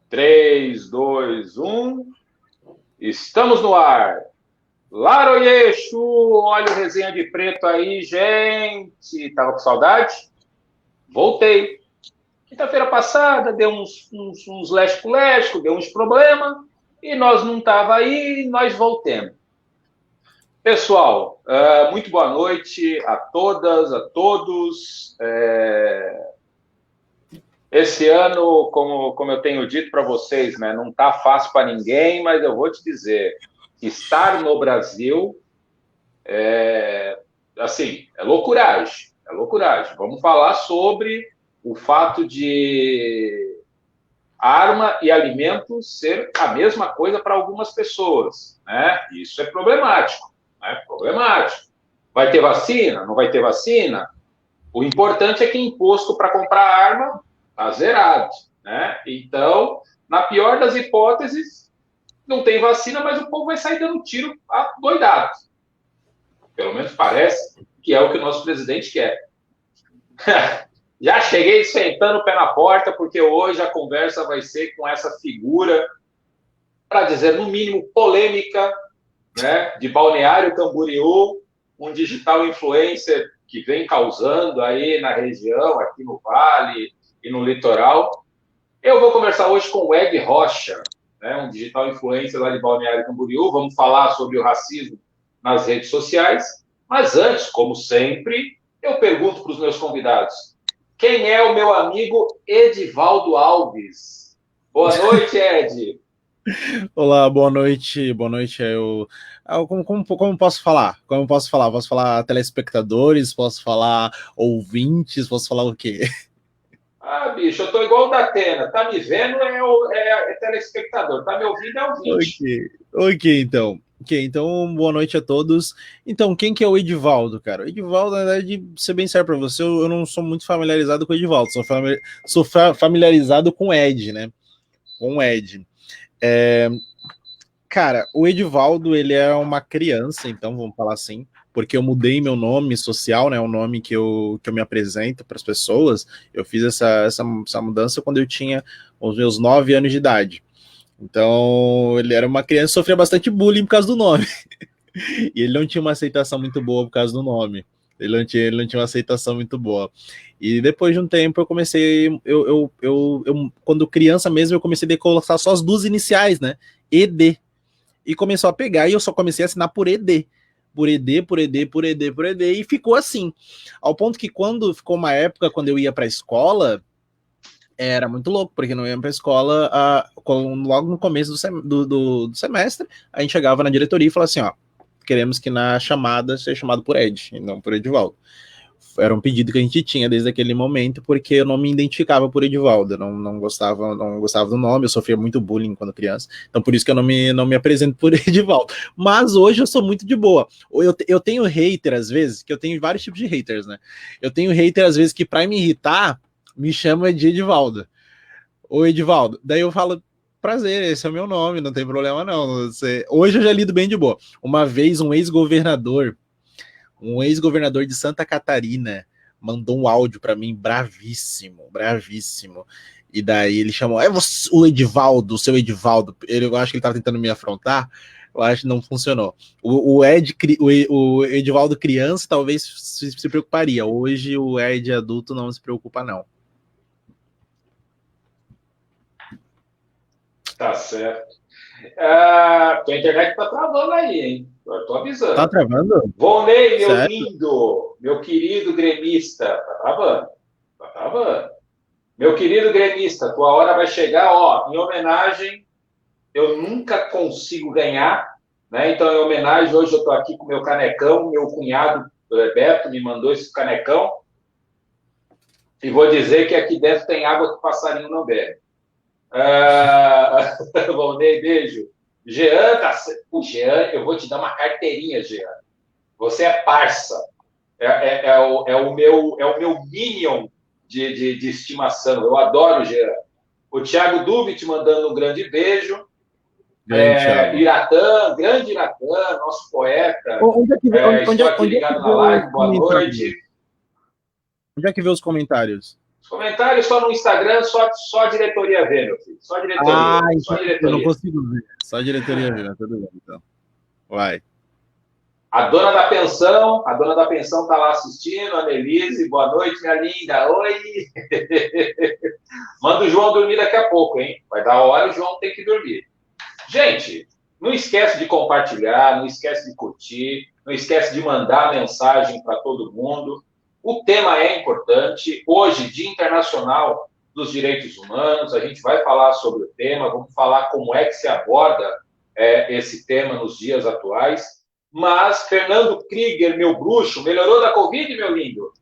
3, 2, 1. Estamos no ar. Laroyeixo, olha o Resenha de Preto aí, gente. Tava com saudade? Voltei. Quinta-feira passada deu uns lesco-lesco, deu uns problemas, e nós não tava aí, nós voltemos. Pessoal, muito boa noite a todas, a todos. Esse ano, como eu tenho dito para vocês, né, não está fácil para ninguém, mas eu vou te dizer, estar no Brasil é loucuragem, é loucuragem. Vamos falar sobre o fato de arma e alimento ser a mesma coisa para algumas pessoas, né? Isso é problemático, né? Problemático. Vai ter vacina? Não vai ter vacina? O importante é que imposto para comprar arma está zerado, né? Então, na pior das hipóteses, não tem vacina, mas o povo vai sair dando tiro doidado. Pelo menos parece que é o que o nosso presidente quer. Já cheguei sentando o pé na porta, porque hoje a conversa vai ser com essa figura, para dizer, no mínimo, polêmica, né, de Balneário Camboriú, um digital influencer que vem causando aí na região, aqui no Vale e no litoral. Eu vou conversar hoje com o Ed Rocha, né, um digital influencer lá de Balneário Camboriú. Vamos falar sobre o racismo nas redes sociais. Mas antes, como sempre, eu pergunto para os meus convidados: quem é o meu amigo Edivaldo Alves? Boa noite, Ed. Olá, boa noite. Boa noite. Como posso falar? Como posso falar? Posso falar telespectadores? Posso falar ouvintes? Posso falar o quê? Bicho, eu tô igual o da Atena. Tá me vendo é telespectador. Tá me ouvindo é ouvinte. Ok, então. Ok, então, boa noite a todos. Então, quem que é o Edivaldo, cara? O Edivaldo, na verdade, ser bem sério pra você, eu não sou muito familiarizado com o Edivaldo. Sou familiarizado com o Ed, né? Com o Ed. Cara, o Edivaldo, ele é uma criança, então vamos falar assim, porque eu mudei meu nome social, né, o nome que eu me apresento para as pessoas. Eu fiz essa mudança quando eu tinha os meus 9 anos de idade. Então, ele era uma criança que sofria bastante bullying por causa do nome. E ele não tinha uma aceitação muito boa por causa do nome. Ele não tinha uma aceitação muito boa. E depois de um tempo eu comecei, quando criança mesmo, eu comecei a colocar só as duas iniciais, né? ED. E começou a pegar, e eu só comecei a assinar por ED. Por ED, por ED, por ED, por ED, e ficou assim. Ao ponto que quando ficou uma época, quando eu ia pra escola, era muito louco, porque não ia pra escola, logo no começo do semestre, a gente chegava na diretoria e falava assim, ó, queremos que na chamada seja chamado por Ed, e não por Edivaldo. Era um pedido que a gente tinha desde aquele momento, porque eu não me identificava por Edivaldo, eu não gostava do nome, eu sofria muito bullying quando criança, então por isso que eu não me apresento por Edivaldo. Mas hoje eu sou muito de boa. Eu tenho hater às vezes, que eu tenho vários tipos de haters, né? Eu tenho hater às vezes que pra me irritar, me chama de Edivaldo. Ô Edivaldo, daí eu falo, prazer, esse é o meu nome, não tem problema não. Hoje eu já lido bem de boa. Uma vez um ex-governador de Santa Catarina mandou um áudio para mim bravíssimo. E daí ele chamou, o Edivaldo, o seu Edivaldo. Eu acho que ele estava tentando me afrontar, eu acho que não funcionou. O Edivaldo criança talvez se preocuparia. Hoje o Ed adulto não se preocupa, não. Tá certo. Tua internet tá travando aí, hein? Eu tô avisando. Tá travando? Volney, meu Sério? Lindo, meu querido gremista, tá travando. Tá travando. Meu querido gremista, tua hora vai chegar, ó, em homenagem, eu nunca consigo ganhar, né? Então, em homenagem, hoje eu tô aqui com meu canecão, meu cunhado Beto me mandou esse canecão, e vou dizer que aqui dentro tem água que o passarinho não bebe. Volney, beijo. Jean, o Jean, eu vou te dar uma carteirinha, Jean. Você é parça. É o meu minion de estimação. Eu adoro o Jean. O Thiago Dubi te mandando um grande beijo. Iratã, grande Iratã, nosso poeta. Estou aqui ligado na live. Boa noite. Onde é que vê os comentários? Os comentários só no Instagram, só a diretoria vê, meu filho. Só a diretoria. Só a diretoria. Eu não consigo ver. Só a diretoria vê, tudo bem, então. Vai. A dona da pensão está lá assistindo, a Nelise, boa noite, minha linda, oi! Manda o João dormir daqui a pouco, hein? Vai dar hora, o João tem que dormir. Gente, não esquece de compartilhar, não esquece de curtir, não esquece de mandar mensagem para todo mundo. O tema é importante. Hoje, Dia Internacional dos Direitos Humanos, a gente vai falar sobre o tema, vamos falar como é que se aborda esse tema nos dias atuais. Mas Fernando Krieger, meu bruxo, melhorou da Covid, meu lindo?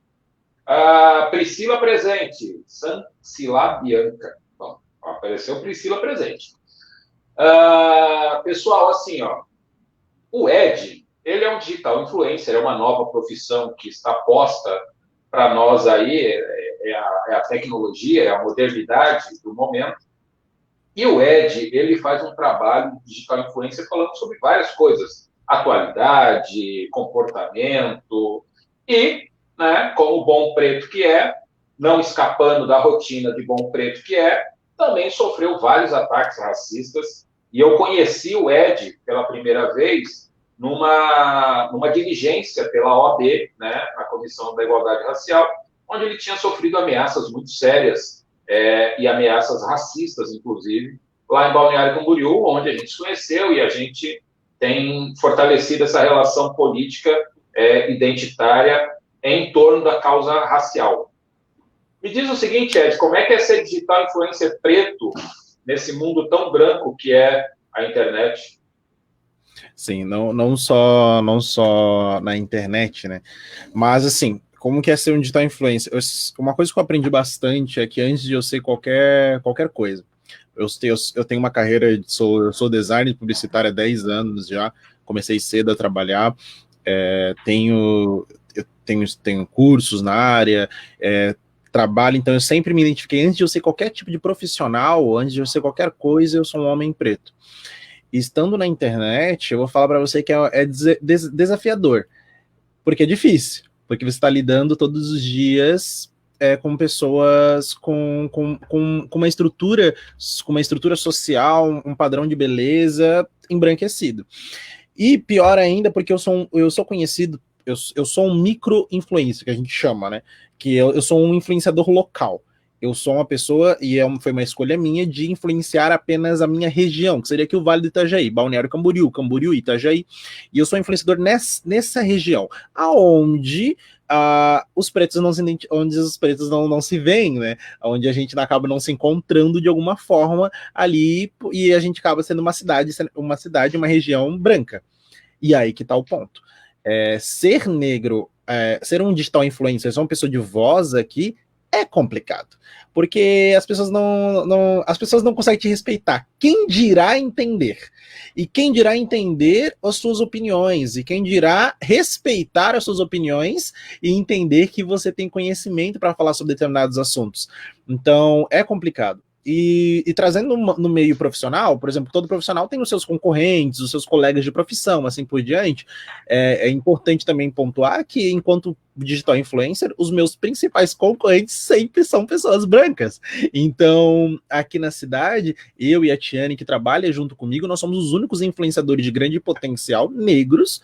Priscila presente. Sancila Bianca. Bom, apareceu Priscila presente. Pessoal, assim, ó, o Ed, ele é um digital influencer, é uma nova profissão que está posta para nós aí, é a tecnologia, é a modernidade do momento. E o Ed, ele faz um trabalho de digital influencer falando sobre várias coisas, atualidade, comportamento, e, né, como bom preto que é, não escapando da rotina de bom preto que é, também sofreu vários ataques racistas, e eu conheci o Ed pela primeira vez numa diligência pela OAB, né, na Comissão da Igualdade Racial, onde ele tinha sofrido ameaças muito sérias, e ameaças racistas, inclusive, lá em Balneário Camboriú, onde a gente se conheceu e a gente tem fortalecido essa relação política identitária em torno da causa racial. Me diz o seguinte, Ed, como é que é ser digital influencer preto nesse mundo tão branco que é a internet? Sim, não só na internet, né? Mas, assim, como que é ser um digital influencer? Uma coisa que eu aprendi bastante é que antes de eu ser qualquer coisa, eu tenho uma carreira, eu sou designer publicitário há 10 anos já, comecei cedo a trabalhar, tenho cursos na área, trabalho, então eu sempre me identifiquei, antes de eu ser qualquer tipo de profissional, antes de eu ser qualquer coisa, eu sou um homem preto. E estando na internet, eu vou falar para você que é desafiador, porque é difícil, porque você está lidando todos os dias com pessoas com uma estrutura social, um padrão de beleza embranquecido. E pior ainda, porque eu sou conhecido, eu sou um micro-influencer, que a gente chama, né? Que eu sou um influenciador local. Eu sou uma pessoa, e foi uma escolha minha, de influenciar apenas a minha região, que seria aqui o Vale do Itajaí, Balneário Camboriú, Itajaí, e eu sou influenciador nessa região, aonde os pretos onde os pretos não se veem, né? Onde a gente acaba não se encontrando de alguma forma ali, e a gente acaba sendo uma região branca. E aí que tá o ponto. Ser negro, ser um digital influencer, ser uma pessoa de voz aqui, é complicado, porque as pessoas não conseguem te respeitar. Quem dirá entender? E quem dirá entender as suas opiniões? E quem dirá respeitar as suas opiniões e entender que você tem conhecimento para falar sobre determinados assuntos? Então, é complicado. E trazendo no meio profissional, por exemplo, todo profissional tem os seus concorrentes, os seus colegas de profissão, assim por diante. É importante também pontuar que, enquanto digital influencer, os meus principais concorrentes sempre são pessoas brancas. Então, aqui na cidade, eu e a Tiane, que trabalha junto comigo, nós somos os únicos influenciadores de grande potencial negros,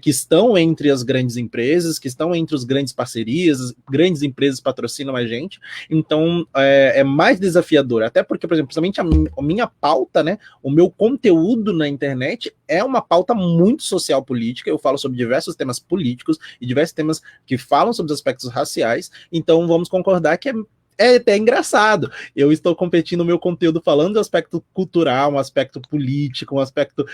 que estão entre as grandes empresas, que estão entre as grandes parcerias, as grandes empresas patrocinam a gente. Então, é mais desafiador, até porque, por exemplo, principalmente a minha pauta, né, o meu conteúdo na internet é uma pauta muito social política. Eu falo sobre diversos temas políticos e diversos temas que falam sobre os aspectos raciais, então vamos concordar que é até engraçado. Eu estou competindo o meu conteúdo falando do aspecto cultural, um aspecto político, um aspecto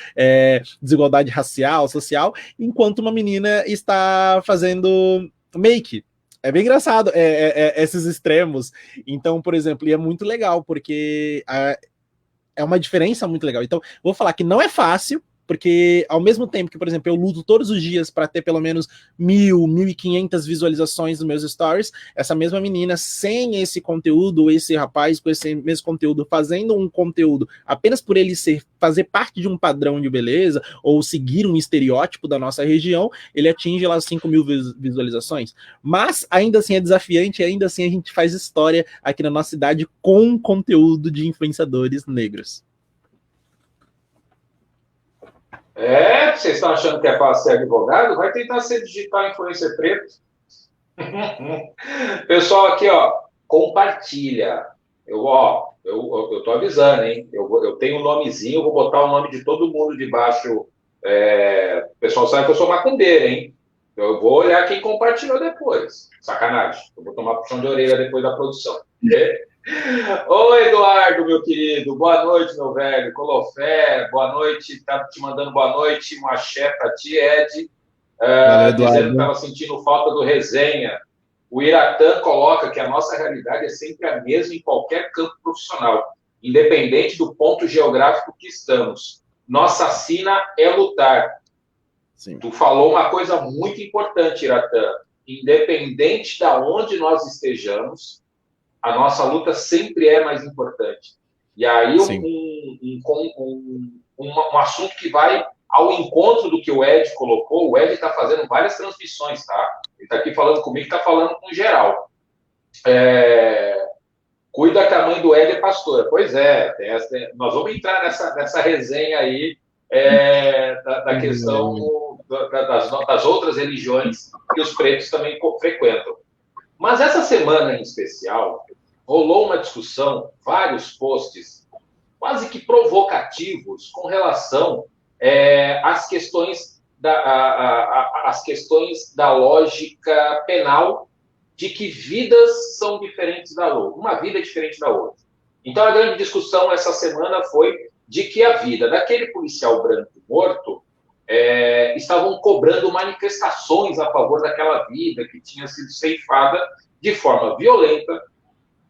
desigualdade racial, social, enquanto uma menina está fazendo make. É bem engraçado esses extremos. Então, por exemplo, e é muito legal, porque é uma diferença muito legal. Então, vou falar que não é fácil, porque ao mesmo tempo que, por exemplo, eu luto todos os dias para ter pelo menos 1.000, 1.500 visualizações nos meus stories, essa mesma menina, sem esse conteúdo, esse rapaz com esse mesmo conteúdo, fazendo um conteúdo apenas por ele fazer parte de um padrão de beleza, ou seguir um estereótipo da nossa região, ele atinge lá 5.000 visualizações. Mas ainda assim é desafiante, ainda assim a gente faz história aqui na nossa cidade com conteúdo de influenciadores negros. Vocês estão achando que é fácil ser advogado? Vai tentar ser digital influencer preto. Pessoal, aqui, ó, compartilha. Eu tô avisando, hein? Eu tenho um nomezinho, vou botar o nome de todo mundo debaixo. O pessoal sabe que eu sou macumbeiro, hein? Eu vou olhar quem compartilhou depois. Sacanagem. Eu vou tomar puxão de orelha depois da produção. Oi, Eduardo, meu querido. Boa noite, meu velho. Colofé, boa noite. Tá te mandando boa noite. Um axé pra ti, Ed. Valeu, dizendo que estava sentindo falta do resenha. O Iratã coloca que a nossa realidade é sempre a mesma em qualquer campo profissional, independente do ponto geográfico que estamos. Nossa sina é lutar. Sim. Tu falou uma coisa muito importante, Iratã. Independente de onde nós estejamos, a nossa luta sempre é mais importante. E aí um assunto que vai ao encontro do que o Ed colocou. O Ed está fazendo várias transmissões, tá? Ele está aqui falando comigo, está falando com geral. Cuida que a mãe do Ed é pastora. Pois é, nós vamos entrar nessa resenha aí da questão das outras religiões que os pretos também frequentam. Mas essa semana em especial, rolou uma discussão, vários posts quase que provocativos com relação às questões da lógica penal de que vidas são diferentes da outra, uma vida é diferente da outra. Então, a grande discussão essa semana foi de que a vida daquele policial branco morto estavam cobrando manifestações a favor daquela vida que tinha sido ceifada de forma violenta,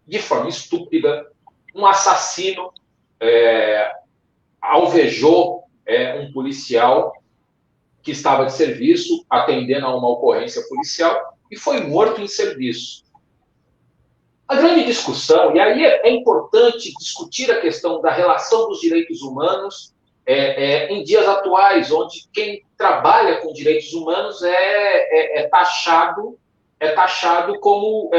de forma estúpida. Um assassino alvejou um policial que estava de serviço, atendendo a uma ocorrência policial, e foi morto em serviço. A grande discussão, e aí é importante discutir a questão da relação dos direitos humanos em dias atuais, onde quem trabalha com direitos humanos é taxado como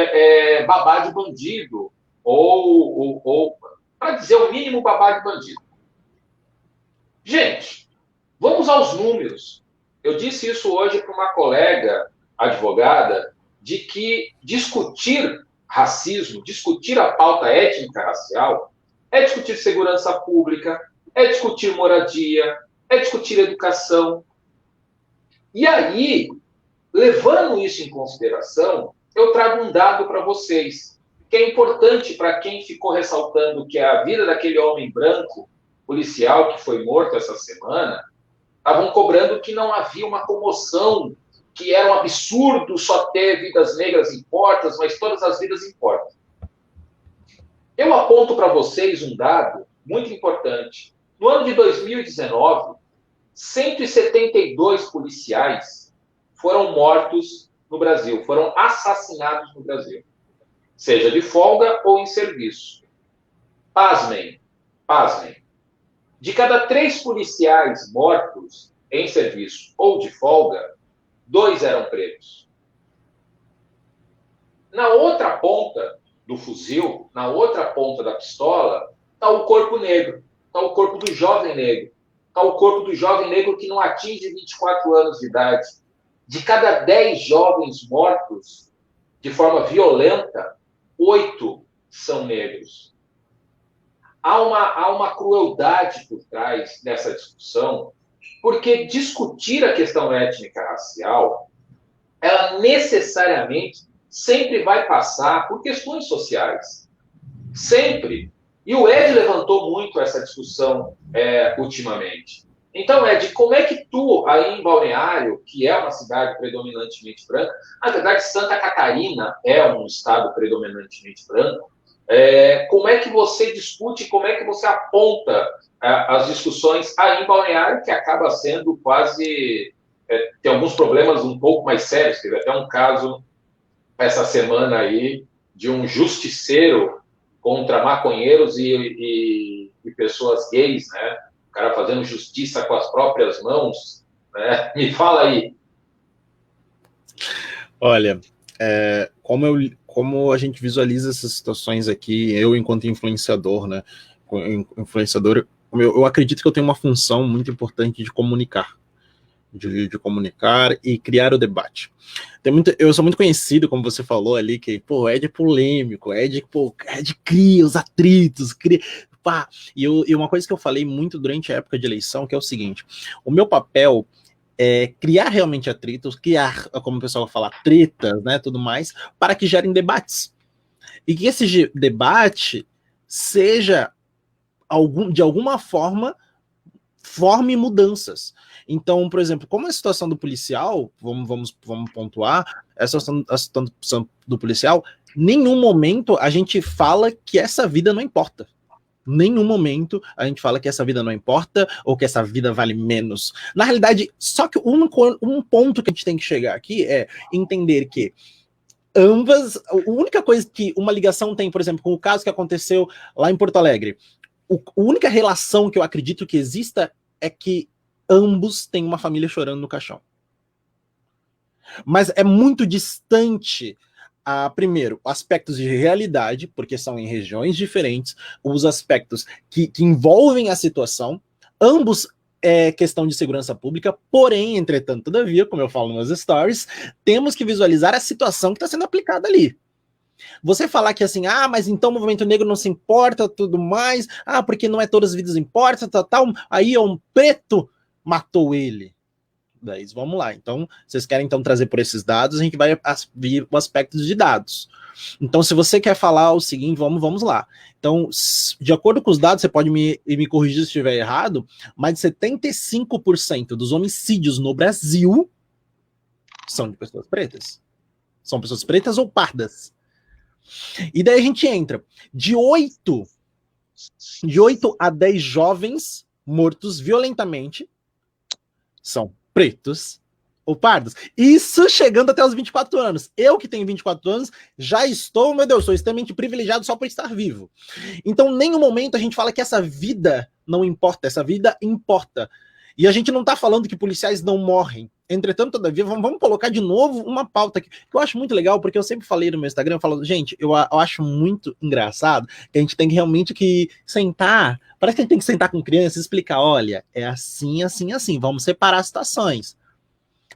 babá de bandido, ou para dizer o mínimo, babá de bandido. Gente, vamos aos números. Eu disse isso hoje para uma colega advogada, de que discutir racismo, discutir a pauta étnica-racial, é discutir segurança pública, é discutir moradia, é discutir educação. E aí, levando isso em consideração, eu trago um dado para vocês, que é importante para quem ficou ressaltando que a vida daquele homem branco, policial que foi morto essa semana, estavam cobrando que não havia uma comoção, que era um absurdo só ter vidas negras importam, mas todas as vidas importam. Eu aponto para vocês um dado muito importante. No ano de 2019, 172 policiais foram mortos no Brasil, foram assassinados no Brasil, seja de folga ou em serviço. Pasmem. De cada 3 policiais mortos em serviço ou de folga, 2 eram pretos. Na outra ponta do fuzil, na outra ponta da pistola, está o corpo negro, está o corpo do jovem negro, está o corpo do jovem negro que não atinge 24 anos de idade. De cada 10 jovens mortos de forma violenta, 8 são negros. Há uma crueldade por trás dessa discussão, porque discutir a questão étnica-racial, ela necessariamente sempre vai passar por questões sociais. Sempre. E o Ed levantou muito essa discussão ultimamente. Então, Ed, como é que tu, aí em Balneário, que é uma cidade predominantemente branca, na verdade, Santa Catarina é um estado predominantemente branco, Como é que você discute, como é que você aponta as discussões aí em Balneário, que acaba sendo quase... tem alguns problemas um pouco mais sérios. Teve até um caso essa semana aí de um justiceiro contra maconheiros e pessoas gays, né? O cara fazendo justiça com as próprias mãos, né? Me fala aí. Olha, como a gente visualiza essas situações aqui, eu enquanto influenciador, né? Influenciador, eu acredito que eu tenho uma função muito importante de comunicar. De comunicar e criar o debate. Eu sou muito conhecido, como você falou ali, que, pô, Ed é polêmico, Ed cria os atritos, cria... Pá. E uma coisa que eu falei muito durante a época de eleição, que é o seguinte, o meu papel é criar realmente atritos, criar, como o pessoal fala, tretas, né, tudo mais, para que gerem debates. E que esse debate seja, de alguma forma, forme mudanças. Então, por exemplo, como a situação do policial, vamos pontuar, a situação do policial, nenhum momento a gente fala que essa vida não importa. Nenhum momento a gente fala que essa vida não importa ou que essa vida vale menos. Na realidade, só que um ponto que a gente tem que chegar aqui é entender que ambas, a única coisa que uma ligação tem, por exemplo, com o caso que aconteceu lá em Porto Alegre, a única relação que eu acredito que exista é que ambos têm uma família chorando no caixão. Mas é muito distante, primeiro, aspectos de realidade, porque são em regiões diferentes, os aspectos que envolvem a situação, ambos é questão de segurança pública, porém, entretanto, todavia, como eu falo nas stories, temos que visualizar a situação que está sendo aplicada ali. Você falar que assim, mas então o movimento negro não se importa, tudo mais, porque não é todas as vidas importam, tal, aí é um preto matou ele. Daí vamos lá. Então, vocês querem então trazer por esses dados, a gente vai vir o aspecto de dados. Então, se você quer falar o seguinte, vamos lá. Então, de acordo com os dados, você pode me corrigir se estiver errado, mais de 75% dos homicídios no Brasil são de pessoas pretas. São pessoas pretas ou pardas. E daí a gente entra de 8 a 10 jovens mortos violentamente são pretos ou pardos. Isso chegando até os 24 anos. Eu que tenho 24 anos, já estou, meu Deus, sou extremamente privilegiado só por estar vivo. Então, em nenhum momento a gente fala que essa vida não importa, essa vida importa. E a gente não está falando que policiais não morrem. Entretanto, todavia, vamos colocar de novo uma pauta aqui, que eu acho muito legal, porque eu sempre falei no meu Instagram, eu falo, gente, eu acho muito engraçado que a gente tem que realmente sentar, parece que a gente tem que sentar com criança e explicar, olha, é assim, assim, assim, vamos separar as situações.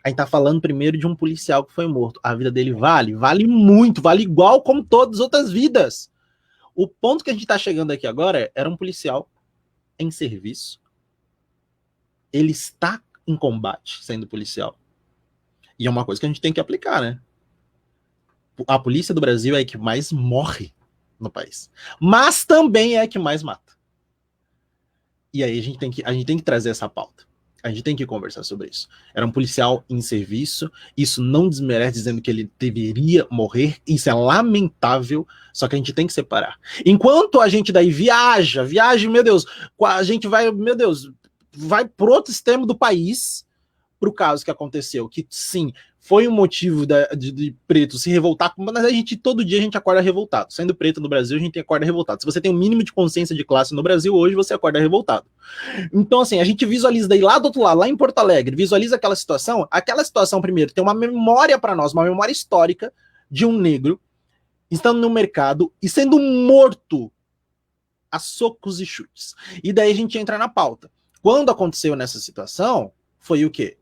A gente tá falando primeiro de um policial que foi morto, a vida dele vale muito, vale igual como todas as outras vidas. O ponto que a gente tá chegando aqui agora era um policial em serviço, ele está em combate sendo policial. E é uma coisa que a gente tem que aplicar, né? A polícia do Brasil é a que mais morre no país. Mas também é a que mais mata. E aí a gente tem que trazer essa pauta. A gente tem que conversar sobre isso. Era um policial em serviço, isso não desmerece dizendo que ele deveria morrer, isso é lamentável, só que a gente tem que separar. Enquanto a gente daí viaja, meu Deus, a gente vai, meu Deus, vai pro outro extremo do país, pro caso que aconteceu, que sim, foi um motivo de preto se revoltar, mas todo dia a gente acorda revoltado. Sendo preto no Brasil, a gente acorda revoltado. Se você tem um mínimo de consciência de classe no Brasil, hoje você acorda revoltado. Então, assim, a gente visualiza daí lá do outro lado, lá em Porto Alegre, visualiza aquela situação primeiro, tem uma memória para nós, uma memória histórica de um negro estando no mercado e sendo morto a socos e chutes. E daí a gente entra na pauta. Quando aconteceu nessa situação, foi o quê?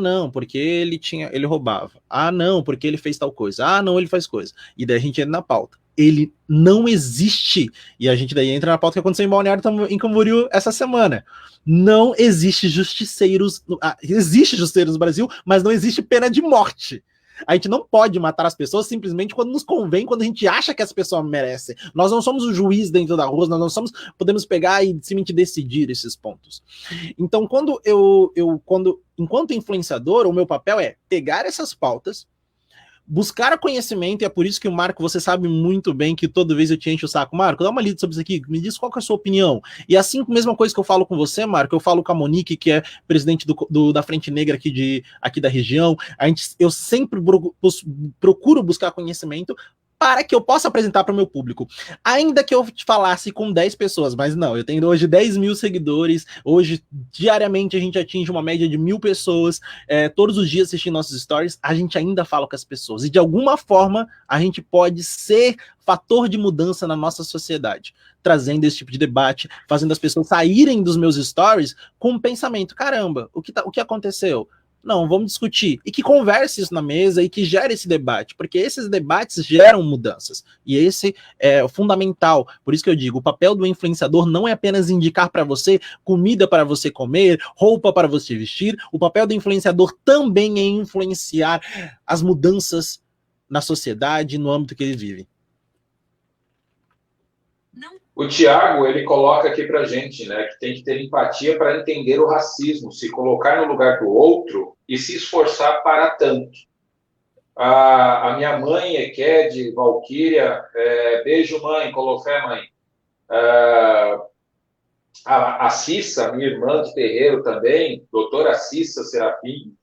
Não, porque ele roubava. Não, porque ele fez tal coisa. Não, ele faz coisa. E daí a gente entra na pauta. Ele não existe. E a gente daí entra na pauta que aconteceu em Balneário, em Camboriú essa semana. Não existe justiceiros. Existe justiceiros no Brasil, mas não existe pena de morte. A gente não pode matar as pessoas simplesmente quando nos convém, quando a gente acha que essa pessoa merece. Nós não somos o juiz dentro da rua, nós não podemos pegar e simplesmente decidir esses pontos. Então, enquanto influenciador, o meu papel é pegar essas pautas, buscar conhecimento, e é por isso que o Marco, você sabe muito bem que toda vez eu te encho o saco. Marco, dá uma lida sobre isso aqui, me diz qual que é a sua opinião. E assim, a mesma coisa que eu falo com você, Marco, eu falo com a Monique, que é presidente da Frente Negra aqui da região. Eu sempre procuro buscar conhecimento para que eu possa apresentar para o meu público. Ainda que eu te falasse com 10 pessoas, mas não, eu tenho hoje 10 mil seguidores, hoje, diariamente, a gente atinge uma média de 1.000 pessoas, todos os dias assistindo nossos stories, a gente ainda fala com as pessoas, e de alguma forma, a gente pode ser fator de mudança na nossa sociedade, trazendo esse tipo de debate, fazendo as pessoas saírem dos meus stories com um pensamento, caramba, o que aconteceu? Não, vamos discutir. E que converse isso na mesa e que gere esse debate, porque esses debates geram mudanças. E esse é fundamental. Por isso que eu digo, o papel do influenciador não é apenas indicar para você comida para você comer, roupa para você vestir. O papel do influenciador também é influenciar as mudanças na sociedade, no âmbito que ele vive. O Tiago, ele coloca aqui para a gente, né, que tem que ter empatia para entender o racismo, se colocar no lugar do outro e se esforçar para tanto. A minha mãe, Eked, Valquíria, beijo, mãe, Colofé, mãe. A Cissa, minha irmã de terreiro também, doutora Cissa Serafim.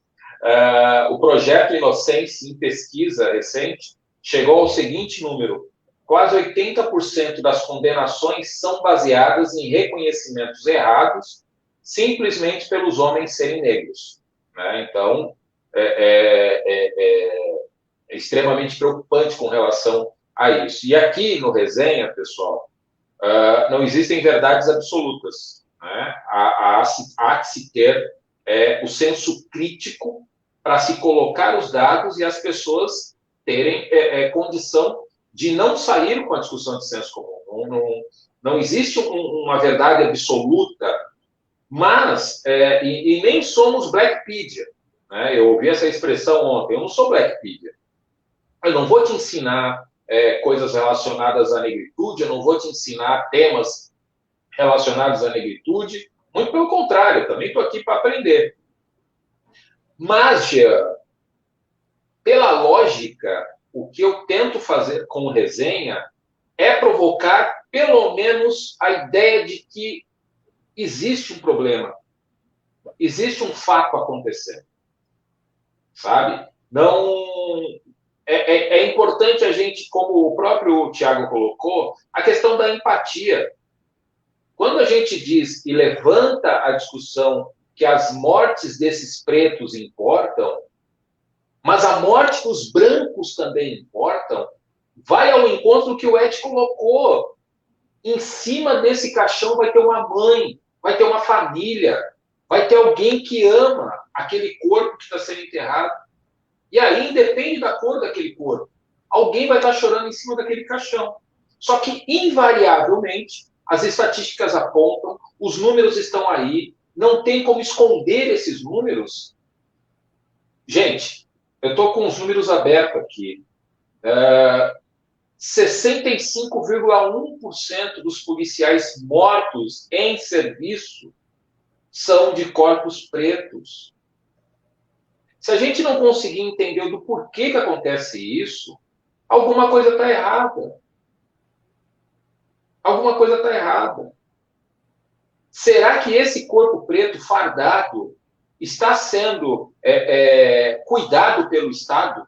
O projeto Inocência, em pesquisa recente, chegou ao seguinte número: quase 80% das condenações são baseadas em reconhecimentos errados, simplesmente pelos homens serem negros. Né? Então, é extremamente preocupante com relação a isso. E aqui no Resenha, pessoal, não existem verdades absolutas. Né? Há que se ter o senso crítico para se colocar os dados e as pessoas terem condição de não sair com a discussão de senso comum. Não existe uma verdade absoluta, mas, e nem somos Blackpedia. Né? Eu ouvi essa expressão ontem, eu não sou Blackpedia. Eu não vou te ensinar coisas relacionadas à negritude, eu não vou te ensinar temas relacionados à negritude, muito pelo contrário, eu também estou aqui para aprender. Mas, Jean, pela lógica, o que eu tento fazer com o Resenha é provocar, pelo menos, a ideia de que existe um problema, existe um fato acontecendo, sabe? Não... É importante a gente, como o próprio Tiago colocou, a questão da empatia. Quando a gente diz e levanta a discussão que as mortes desses pretos importam, mas a morte dos brancos também importam, vai ao encontro do que o Ed colocou. Em cima desse caixão vai ter uma mãe, vai ter uma família, vai ter alguém que ama aquele corpo que está sendo enterrado. E aí, independe da cor daquele corpo, alguém vai estar chorando em cima daquele caixão. Só que, invariavelmente, as estatísticas apontam, os números estão aí, não tem como esconder esses números. Gente, eu estou com os números abertos aqui. 65,1% dos policiais mortos em serviço são de corpos pretos. Se a gente não conseguir entender do porquê que acontece isso, alguma coisa está errada. Alguma coisa está errada. Será que esse corpo preto fardado está sendo cuidado pelo Estado?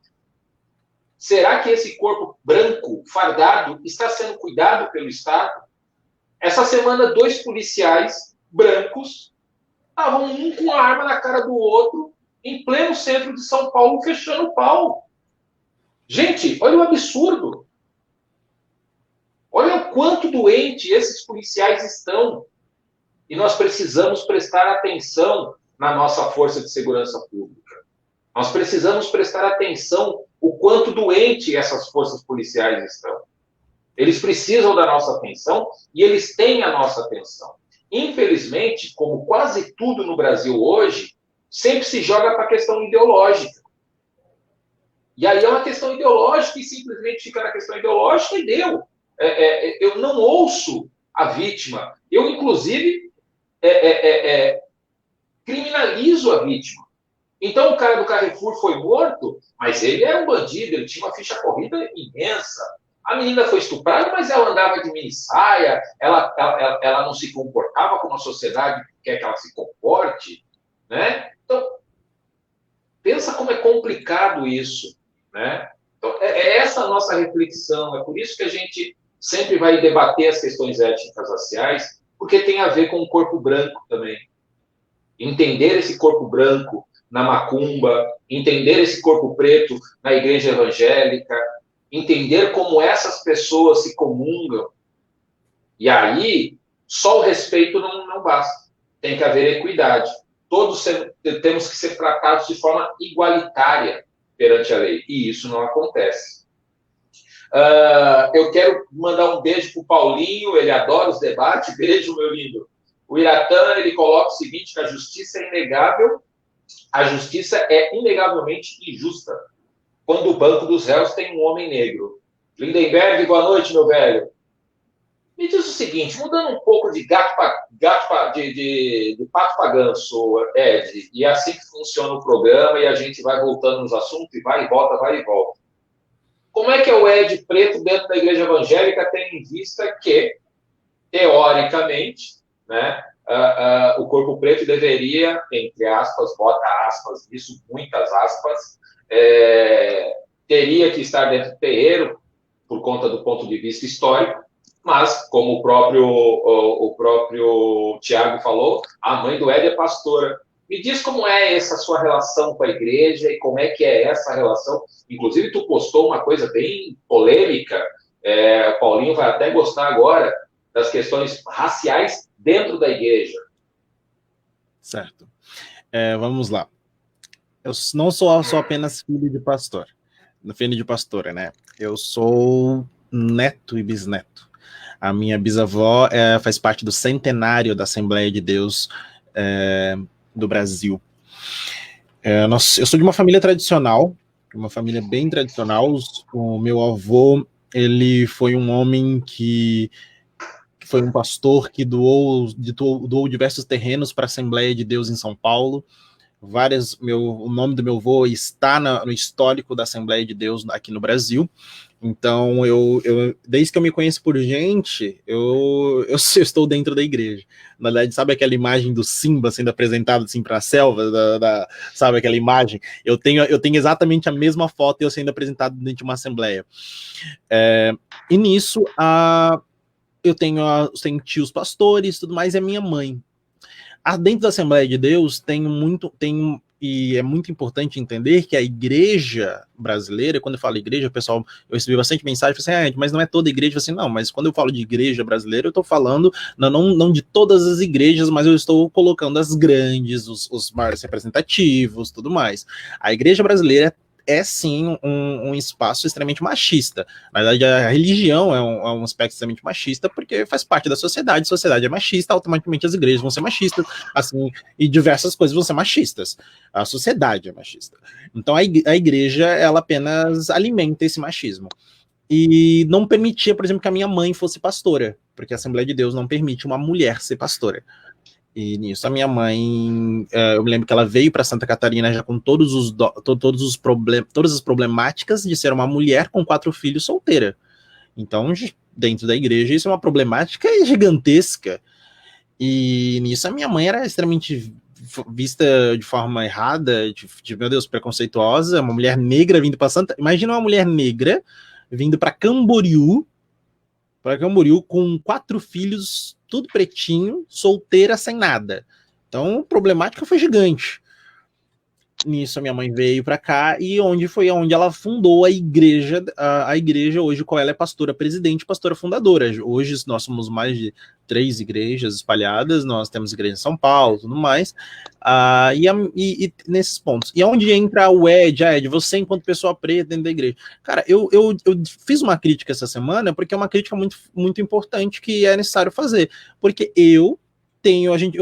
Será que esse corpo branco fardado está sendo cuidado pelo Estado? Essa semana, 2 policiais brancos estavam um com a arma na cara do outro, em pleno centro de São Paulo, fechando o pau. Gente, olha o absurdo. Olha o quanto doente esses policiais estão. E nós precisamos prestar atenção na nossa força de segurança pública. Nós precisamos prestar atenção o quanto doente essas forças policiais estão. Eles precisam da nossa atenção e eles têm a nossa atenção. Infelizmente, como quase tudo no Brasil hoje, sempre se joga para a questão ideológica. E aí é uma questão ideológica e simplesmente fica na questão ideológica e deu. Eu não ouço a vítima. Eu, inclusive, criminalizo a vítima. Então o cara do Carrefour foi morto, mas ele era um bandido, ele tinha uma ficha corrida imensa. A menina foi estuprada, mas ela andava de mini saia, ela não se comportava como a sociedade quer que ela se comporte, né? Então, pensa como é complicado isso, né? Então, é essa a nossa reflexão, é por isso que a gente sempre vai debater as questões étnicas raciais, porque tem a ver com o corpo branco também. Entender esse corpo branco na macumba, entender esse corpo preto na igreja evangélica, entender como essas pessoas se comungam. E aí, só o respeito não basta. Tem que haver equidade. Todos temos que ser tratados de forma igualitária perante a lei. E isso não acontece. Eu quero mandar um beijo para o Paulinho, ele adora os debates. Beijo, meu lindo. O Iratã, ele coloca o seguinte, que a justiça é inegável, a justiça é inegavelmente injusta quando o banco dos réus tem um homem negro. Lindenberg, boa noite, meu velho. Me diz o seguinte, mudando um pouco de pato para ganso, Ed, e é assim que funciona o programa, e a gente vai voltando nos assuntos, e vai e volta, vai e volta. Como é que é o Ed preto dentro da igreja evangélica, tendo em vista que, teoricamente, né, o corpo preto deveria, entre aspas, bota aspas, isso, muitas aspas, teria que estar dentro do terreiro, por conta do ponto de vista histórico, mas, como o próprio Tiago falou, a mãe do Ed é pastora. Me diz como é essa sua relação com a igreja e como é que é essa relação. Inclusive, tu postou uma coisa bem polêmica, o Paulinho vai até gostar agora, das questões raciais dentro da igreja. Certo. Vamos lá. Eu não sou apenas filho de pastor, filho de pastora, né? Eu sou neto e bisneto. A minha bisavó faz parte do centenário da Assembleia de Deus do Brasil. Eu sou de uma família tradicional, uma família bem tradicional. O meu avô, ele foi um homem que foi um pastor que doou diversos terrenos para a Assembleia de Deus em São Paulo. O nome do meu avô está no histórico da Assembleia de Deus aqui no Brasil. Então, desde que eu me conheço por gente, eu estou dentro da igreja. Na verdade, sabe aquela imagem do Simba sendo apresentado assim para a selva? Sabe aquela imagem? Eu tenho exatamente a mesma foto eu sendo apresentado dentro de uma assembleia. E nisso, eu tenho tios pastores, tudo mais, e a minha mãe. Dentro da Assembleia de Deus e é muito importante entender que a igreja brasileira, quando eu falo igreja, eu recebi bastante mensagem, assim, mas não é toda igreja, assim, não, mas quando eu falo de igreja brasileira, eu estou falando não de todas as igrejas, mas eu estou colocando as grandes, os mais representativos, tudo mais. A igreja brasileira é sim um espaço extremamente machista. Na verdade, a religião é um aspecto extremamente machista, porque faz parte da sociedade, a sociedade é machista, automaticamente as igrejas vão ser machistas, assim, e diversas coisas vão ser machistas. A sociedade é machista. Então a igreja, ela apenas alimenta esse machismo. E não permitia, por exemplo, que a minha mãe fosse pastora, porque a Assembleia de Deus não permite uma mulher ser pastora. E nisso a minha mãe, eu me lembro que ela veio para Santa Catarina já com todas as problemáticas de ser uma mulher com 4 filhos solteira. Então, dentro da igreja, isso é uma problemática gigantesca. E nisso a minha mãe era extremamente vista de forma errada, meu Deus, preconceituosa, uma mulher negra vindo para Santa... Imagina uma mulher negra vindo para Camboriú com 4 filhos, tudo pretinho, solteira, sem nada. Então, a problemática foi gigante. Nisso, a minha mãe veio para cá e foi onde ela fundou a igreja hoje, qual ela é pastora presidente, pastora fundadora. Hoje nós somos mais de 3 igrejas espalhadas, nós temos igreja em São Paulo, tudo mais, e nesses pontos. E onde entra o Ed, você enquanto pessoa preta dentro da igreja. Cara, eu fiz uma crítica essa semana, porque é uma crítica muito, muito importante que é necessário fazer, porque eu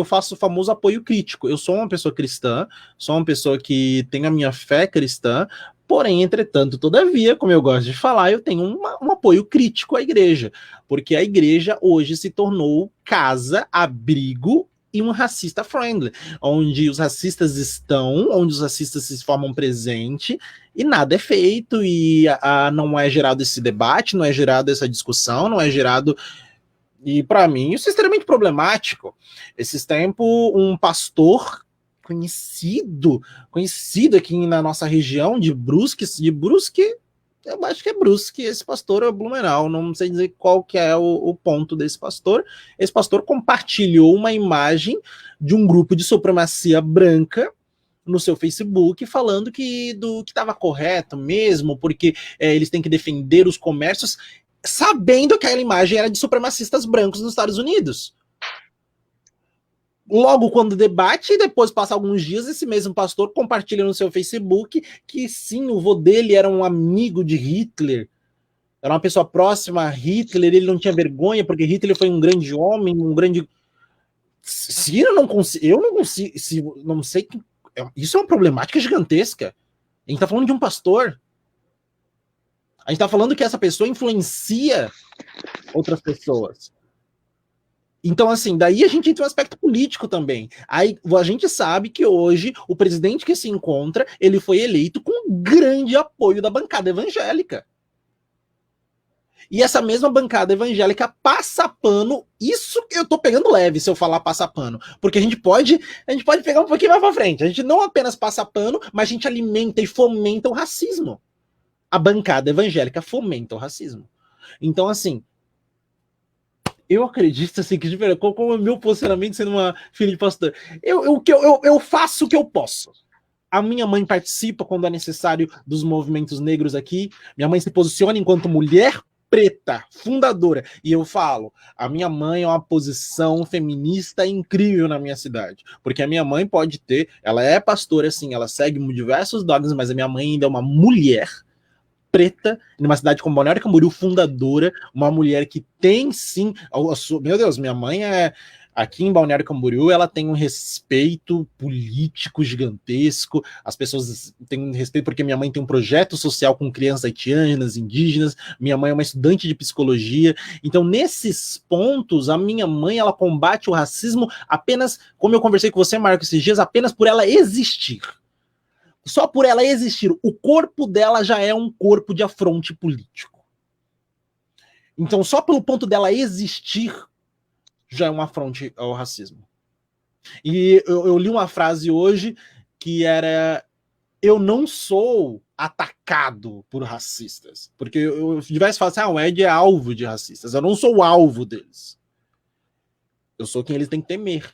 faço o famoso apoio crítico. Eu sou uma pessoa cristã, sou uma pessoa que tem a minha fé cristã, porém, entretanto, todavia, como eu gosto de falar, eu tenho um apoio crítico à igreja, porque a igreja hoje se tornou casa, abrigo e um racista friendly, onde os racistas estão, onde os racistas se formam presente e nada é feito e não é gerado esse debate, não é gerado essa discussão, não é gerado. E para mim isso é extremamente problemático. Esses tempos, um pastor conhecido aqui na nossa região de Brusque, eu acho que é Brusque, esse pastor é Blumenau, não sei dizer qual que é o ponto desse pastor. Esse pastor compartilhou uma imagem de um grupo de supremacia branca no seu Facebook, falando que estava correto mesmo, porque eles têm que defender os comércios, sabendo que aquela imagem era de supremacistas brancos nos Estados Unidos. Logo quando debate, e depois passa alguns dias, esse mesmo pastor compartilha no seu Facebook que sim, o vô dele era um amigo de Hitler, era uma pessoa próxima a Hitler, ele não tinha vergonha, porque Hitler foi um grande homem, um grande... Se eu não consigo, não sei, isso é uma problemática gigantesca. A gente tá falando de um pastor. A gente tá falando que essa pessoa influencia outras pessoas. Então, assim, daí a gente entra no aspecto político também. Aí a gente sabe que hoje o presidente que se encontra, ele foi eleito com grande apoio da bancada evangélica. E essa mesma bancada evangélica passa pano, isso eu tô pegando leve se eu falar passa pano, porque a gente pode pegar um pouquinho mais pra frente. A gente não apenas passa pano, mas a gente alimenta e fomenta o racismo. A bancada evangélica fomenta o racismo. Então, assim, eu acredito assim, que como é o meu posicionamento sendo uma filha de pastor, eu faço o que eu posso. A minha mãe participa quando é necessário dos movimentos negros aqui. Minha mãe se posiciona enquanto mulher preta, fundadora. E eu falo, a minha mãe é uma posição feminista incrível na minha cidade. Porque a minha mãe pode ter, ela é pastora, assim, ela segue diversos dogmas, mas a minha mãe ainda é uma mulher preta, numa cidade como Balneário Camboriú, fundadora, uma mulher que tem sim, meu Deus, minha mãe aqui em Balneário Camboriú, ela tem um respeito político gigantesco, as pessoas têm um respeito porque minha mãe tem um projeto social com crianças haitianas, indígenas, minha mãe é uma estudante de psicologia, então nesses pontos, a minha mãe, ela combate o racismo apenas, como eu conversei com você, Marco, esses dias, apenas por ela existir. Só por ela existir, o corpo dela já é um corpo de afronte político. Então, só pelo ponto dela existir, já é um afronte ao racismo. E eu li uma frase hoje que era: eu não sou atacado por racistas. Porque eu diversos falam assim, o Ed é alvo de racistas. Eu não sou o alvo deles. Eu sou quem eles têm que temer.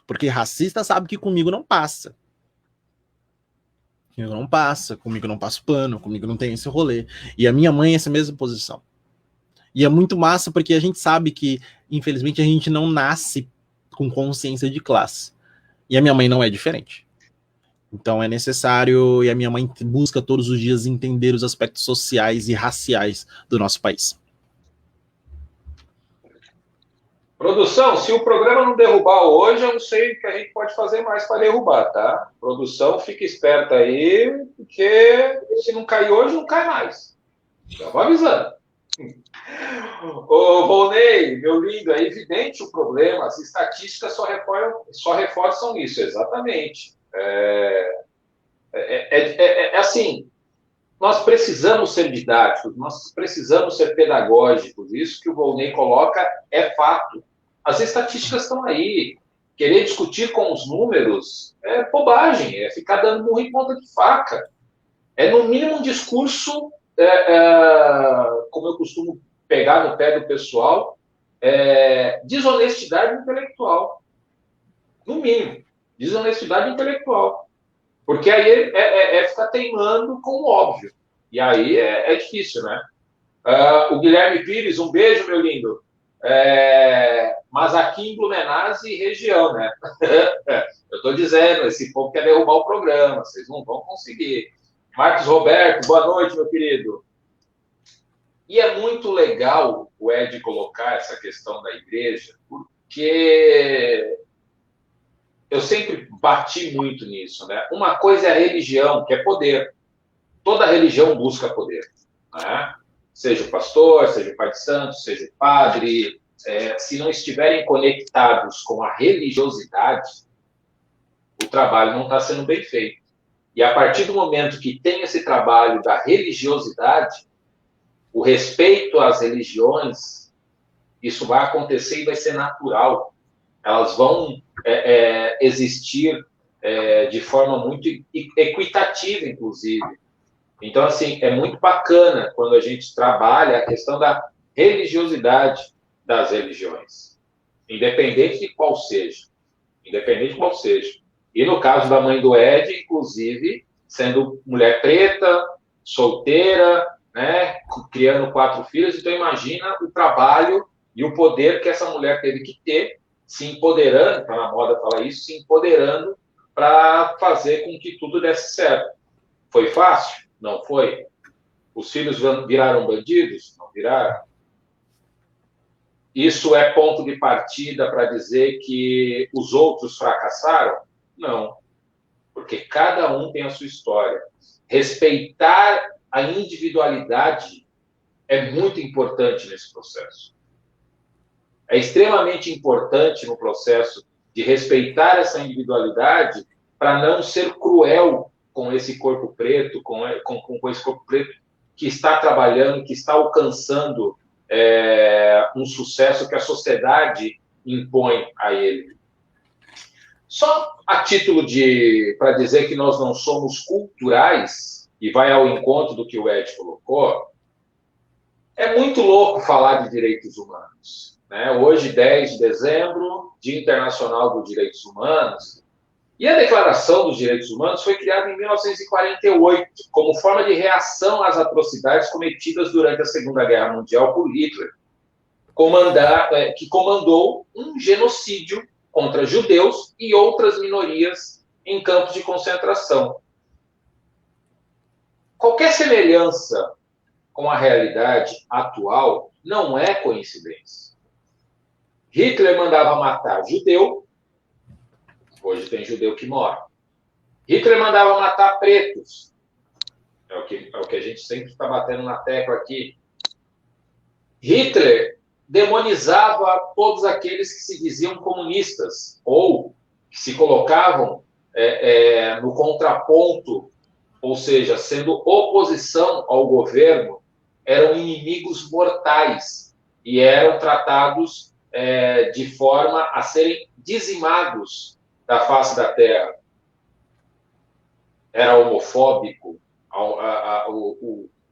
Porque racista sabe que comigo não passa. Comigo não passa, comigo não passa pano, comigo não tem esse rolê. E a minha mãe é essa mesma posição. E é muito massa porque a gente sabe que, infelizmente, a gente não nasce com consciência de classe. E a minha mãe não é diferente. Então é necessário, e a minha mãe busca todos os dias entender os aspectos sociais e raciais do nosso país. Produção, se o programa não derrubar hoje, eu não sei o que a gente pode fazer mais para derrubar, tá? Produção, fica esperta aí, porque se não cair hoje, não cai mais. Já vou avisando. Ô, Volney, meu lindo, é evidente o problema, as estatísticas só reforçam isso, exatamente. Assim, nós precisamos ser didáticos, nós precisamos ser pedagógicos, isso que o Volney coloca é fato. As estatísticas estão aí, querer discutir com os números é bobagem, é ficar dando murro em ponta de faca. É, no mínimo, um discurso, como eu costumo pegar no pé do pessoal, desonestidade intelectual. No mínimo, desonestidade intelectual. Porque aí ficar teimando com o óbvio. E aí é difícil, né? O Guilherme Pires, um beijo, meu lindo. Mas aqui em Blumenau e região, né? Eu estou dizendo, esse povo quer derrubar o programa, vocês não vão conseguir. Marcos Roberto, boa noite, meu querido. E é muito legal o Ed colocar essa questão da igreja, porque eu sempre bati muito nisso, né? Uma coisa é a religião, que é poder. Toda religião busca poder, né? Seja o pastor, seja o pai de santo, seja o padre, se não estiverem conectados com a religiosidade, o trabalho não está sendo bem feito. E a partir do momento que tem esse trabalho da religiosidade, o respeito às religiões, isso vai acontecer e vai ser natural. Elas vão existir de forma muito equitativa, inclusive. Então, assim, é muito bacana quando a gente trabalha a questão da religiosidade das religiões, independente de qual seja. Independente de qual seja. E no caso da mãe do Ed, inclusive, sendo mulher preta, solteira, né, criando 4 filhos, então imagina o trabalho e o poder que essa mulher teve que ter, se empoderando, está na moda falar isso, se empoderando para fazer com que tudo desse certo. Foi fácil? Não foi. Os filhos viraram bandidos? Não viraram. Isso é ponto de partida para dizer que os outros fracassaram? Não. Porque cada um tem a sua história. Respeitar a individualidade é muito importante nesse processo. É extremamente importante no processo de respeitar essa individualidade para não ser cruel com esse corpo preto, com esse corpo preto que está trabalhando, que está alcançando um sucesso que a sociedade impõe a ele. Só a título para dizer que nós não somos culturais, e vai ao encontro do que o Ed colocou, é muito louco falar de direitos humanos. Né? Hoje, 10 de dezembro, Dia Internacional dos Direitos Humanos, e a Declaração dos Direitos Humanos foi criada em 1948, como forma de reação às atrocidades cometidas durante a Segunda Guerra Mundial por Hitler, que comandou um genocídio contra judeus e outras minorias em campos de concentração. Qualquer semelhança com a realidade atual não é coincidência. Hitler mandava matar judeu, hoje tem judeu que morre. Hitler mandava matar pretos, é o que a gente sempre está batendo na tecla aqui. Hitler demonizava todos aqueles que se diziam comunistas ou que se colocavam no contraponto, ou seja, sendo oposição ao governo, eram inimigos mortais e eram tratados de forma a serem dizimados da face da terra. Era homofóbico,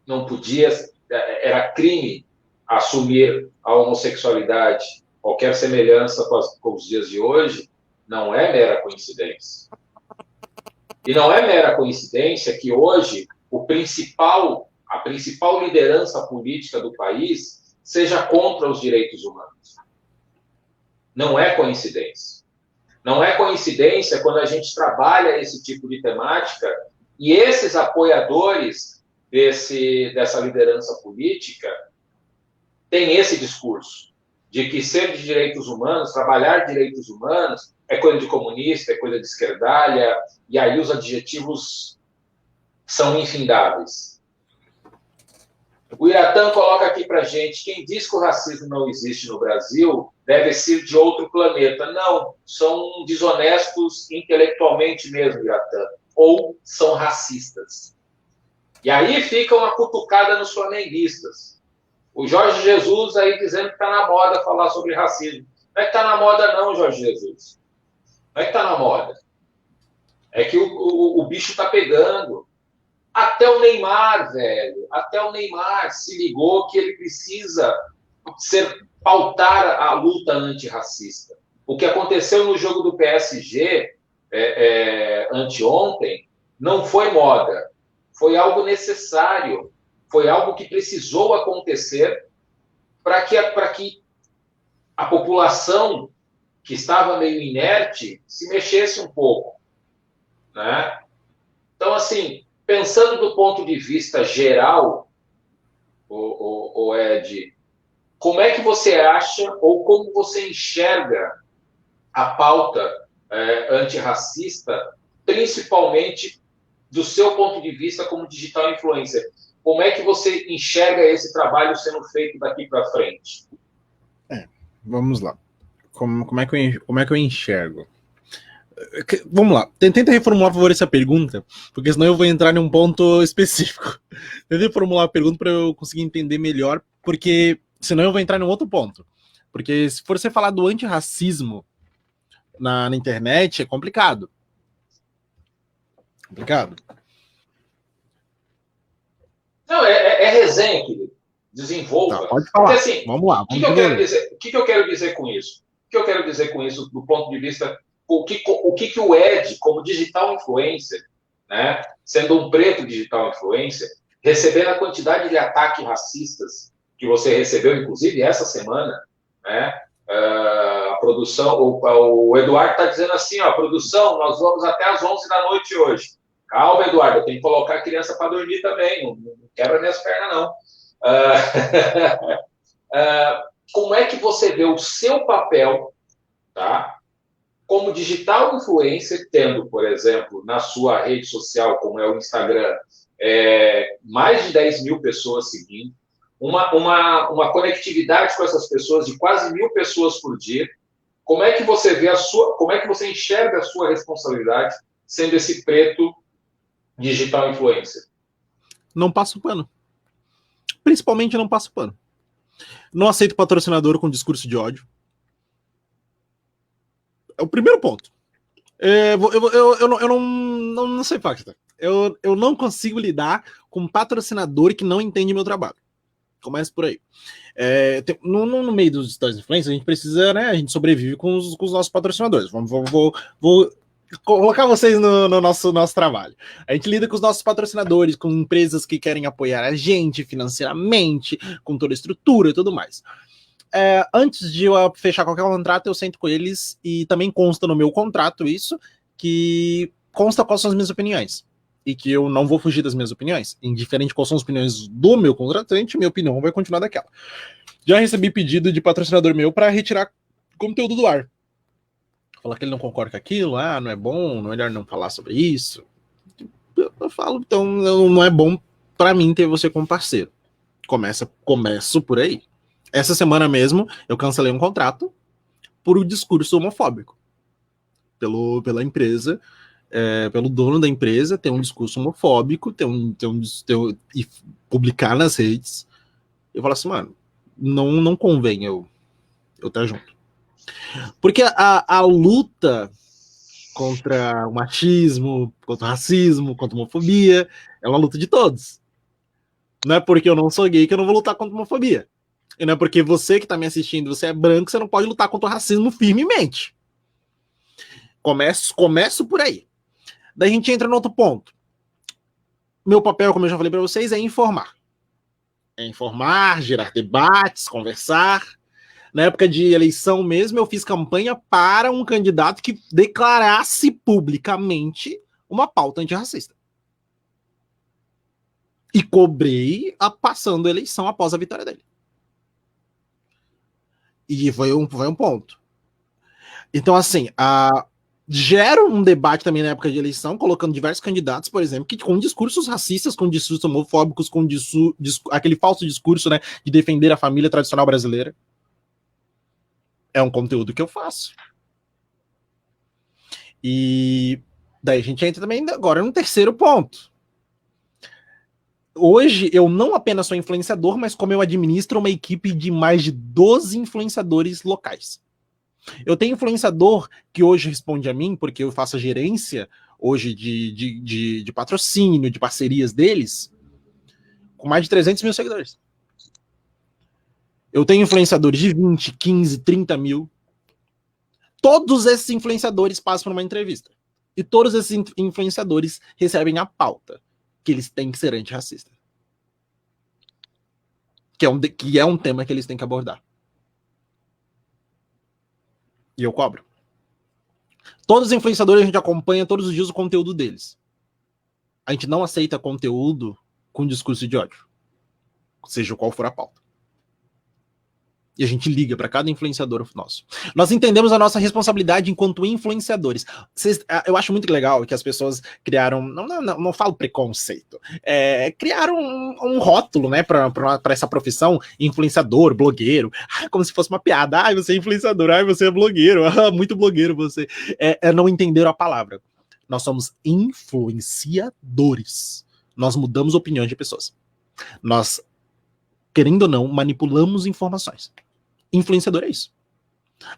não podia, era crime assumir a homossexualidade. Qualquer semelhança com os dias de hoje não é mera coincidência. E não é mera coincidência que hoje a principal liderança política do país seja contra os direitos humanos. Não é coincidência. Não é coincidência quando a gente trabalha esse tipo de temática e esses apoiadores dessa liderança política têm esse discurso de que ser de direitos humanos, trabalhar direitos humanos, é coisa de comunista, é coisa de esquerdalha, e aí os adjetivos são infindáveis. O Iratã coloca aqui para gente, quem diz que o racismo não existe no Brasil deve ser de outro planeta. Não, são desonestos intelectualmente mesmo, Iratã, ou são racistas. E aí fica uma cutucada nos flamenguistas. O Jorge Jesus aí dizendo que está na moda falar sobre racismo. Não é que está na moda não, Jorge Jesus. Não é que está na moda. É que o bicho está pegando. Até o Neymar, velho, até o Neymar se ligou que ele precisa pautar a luta antirracista. O que aconteceu no jogo do PSG anteontem não foi moda, foi algo necessário, foi algo que precisou acontecer para que a população que estava meio inerte se mexesse um pouco, né? Então, assim, pensando do ponto de vista geral, o Ed, como é que você acha ou como você enxerga a pauta antirracista, principalmente do seu ponto de vista como digital influencer? Como é que você enxerga esse trabalho sendo feito daqui para frente? vamos lá. Como é que eu enxergo? Vamos lá. Tenta reformular, por favor, essa pergunta, porque senão eu vou entrar em um ponto específico. Tenta reformular a pergunta para eu conseguir entender melhor, porque senão eu vou entrar em um outro ponto. Porque se for você falar do antirracismo na internet, é complicado. Complicado. Não, é resenha, querido. Tá, Desenvolva. pode Porque falar. assim, Vamos lá, o que, vamos que eu quero desenvolver. dizer? O que, que eu quero dizer com isso? O que eu quero dizer com isso do ponto de vista que o Ed, como digital influencer, né, sendo um preto digital influencer, recebendo a quantidade de ataques racistas que você recebeu, inclusive essa semana, né? A produção, o Eduardo está dizendo assim, ó, produção, nós vamos até às 11 da noite hoje. Calma, Eduardo, eu tenho que colocar a criança para dormir também, não quebra minhas pernas, não. Como é que você vê o seu papel, tá? Como digital influencer, tendo, por exemplo, na sua rede social, como é o Instagram, mais de 10 mil pessoas seguindo, uma conectividade com essas pessoas de quase 1.000 pessoas por dia. Como é que você vê como é que você enxerga a sua responsabilidade sendo esse preto digital influencer? Não passo pano. Principalmente não passo pano. Não aceito patrocinador com discurso de ódio. É o primeiro ponto. Eu não sei, Pacta. Eu não consigo lidar com um patrocinador que não entende meu trabalho. Começa por aí. No meio dos digitais influencers, a gente precisa, né? A gente sobrevive com os nossos patrocinadores. Vou colocar vocês no nosso trabalho. A gente lida com os nossos patrocinadores, com empresas que querem apoiar a gente financeiramente, com toda a estrutura e tudo mais. Antes de eu fechar qualquer contrato, eu sento com eles e também consta no meu contrato isso, que consta quais são as minhas opiniões. E que eu não vou fugir das minhas opiniões. Indiferente quais são as opiniões do meu contratante, minha opinião vai continuar daquela. Já recebi pedido de patrocinador meu para retirar conteúdo do ar. Falar que ele não concorda com aquilo, não é bom, não é melhor não falar sobre isso. Eu falo, então não é bom para mim ter você como parceiro. Começo por aí. Essa semana mesmo, eu cancelei um contrato por um discurso homofóbico. Pela empresa, pelo dono da empresa, ter um discurso homofóbico, e publicar nas redes. Eu falo assim, mano, não convém eu estar junto. Porque a luta contra o machismo, contra o racismo, contra a homofobia, é uma luta de todos. Não é porque eu não sou gay que eu não vou lutar contra a homofobia. E não é porque você que está me assistindo, você é branco, você não pode lutar contra o racismo firmemente. Começo por aí. Daí a gente entra no outro ponto. Meu papel, como eu já falei para vocês, é informar. É informar, gerar debates, conversar. Na época de eleição mesmo, eu fiz campanha para um candidato que declarasse publicamente uma pauta antirracista. E cobrei passando a eleição após a vitória dele. E foi um ponto. Então, assim, gera um debate também na época de eleição, colocando diversos candidatos, por exemplo, que com discursos racistas, com discursos homofóbicos, com aquele falso discurso, né, de defender a família tradicional brasileira. É um conteúdo que eu faço. E daí a gente entra também agora no terceiro ponto. Hoje eu não apenas sou influenciador, mas como eu administro uma equipe de mais de 12 influenciadores locais. Eu tenho influenciador que hoje responde a mim, porque eu faço a gerência hoje de patrocínio, de parcerias deles, com mais de 300 mil seguidores. Eu tenho influenciadores de 20, 15, 30 mil. Todos esses influenciadores passam por uma entrevista. E todos esses influenciadores recebem a pauta que eles têm que ser antirracista. Que é um tema que eles têm que abordar. E eu cobro. Todos os influenciadores a gente acompanha todos os dias o conteúdo deles. A gente não aceita conteúdo com discurso de ódio. Seja qual for a pauta. E a gente liga para cada influenciador nosso. Nós entendemos a nossa responsabilidade enquanto influenciadores. Eu acho muito legal que as pessoas criaram, não falo preconceito, criaram um rótulo, né, para essa profissão, influenciador, blogueiro, como se fosse uma piada. Ai, você é influenciador, ai, você é blogueiro, muito blogueiro você. Não entenderam a palavra. Nós somos influenciadores. Nós mudamos opiniões de pessoas. Nós, querendo ou não, manipulamos informações. Influenciador é isso.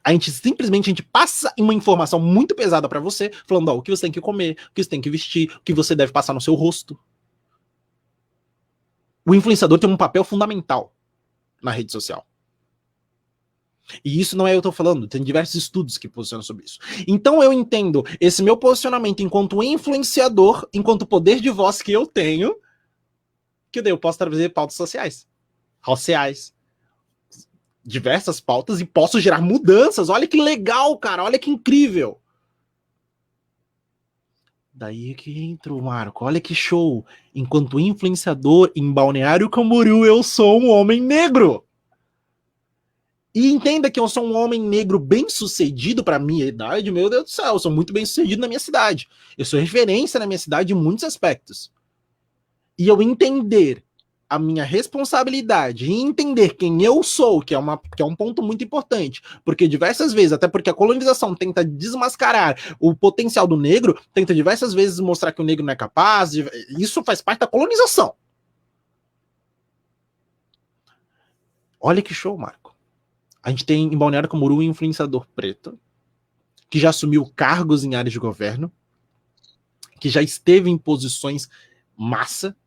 A gente simplesmente passa uma informação muito pesada para você, falando o que você tem que comer, o que você tem que vestir, o que você deve passar no seu rosto. O influenciador tem um papel fundamental na rede social. E isso não é eu tô falando, tem diversos estudos que posicionam sobre isso. Então eu entendo esse meu posicionamento enquanto influenciador, enquanto poder de voz que eu tenho, que daí eu posso trazer pautas sociais, diversas pautas e posso gerar mudanças. Olha que legal, cara, olha que incrível. Daí que entrou, Marco, olha que show. Enquanto influenciador em Balneário Camboriú, eu sou um homem negro. E entenda que eu sou um homem negro bem-sucedido para minha idade, meu Deus do céu, eu sou muito bem-sucedido na minha cidade. Eu sou referência na minha cidade em muitos aspectos. E eu entender a minha responsabilidade e entender quem eu sou, que é um ponto muito importante, porque diversas vezes, até porque a colonização tenta desmascarar o potencial do negro, tenta diversas vezes mostrar que o negro não é capaz, isso faz parte da colonização. Olha que show, Marco. A gente tem em Balneário Camboriú um influenciador preto, que já assumiu cargos em áreas de governo, que já esteve em posições massa,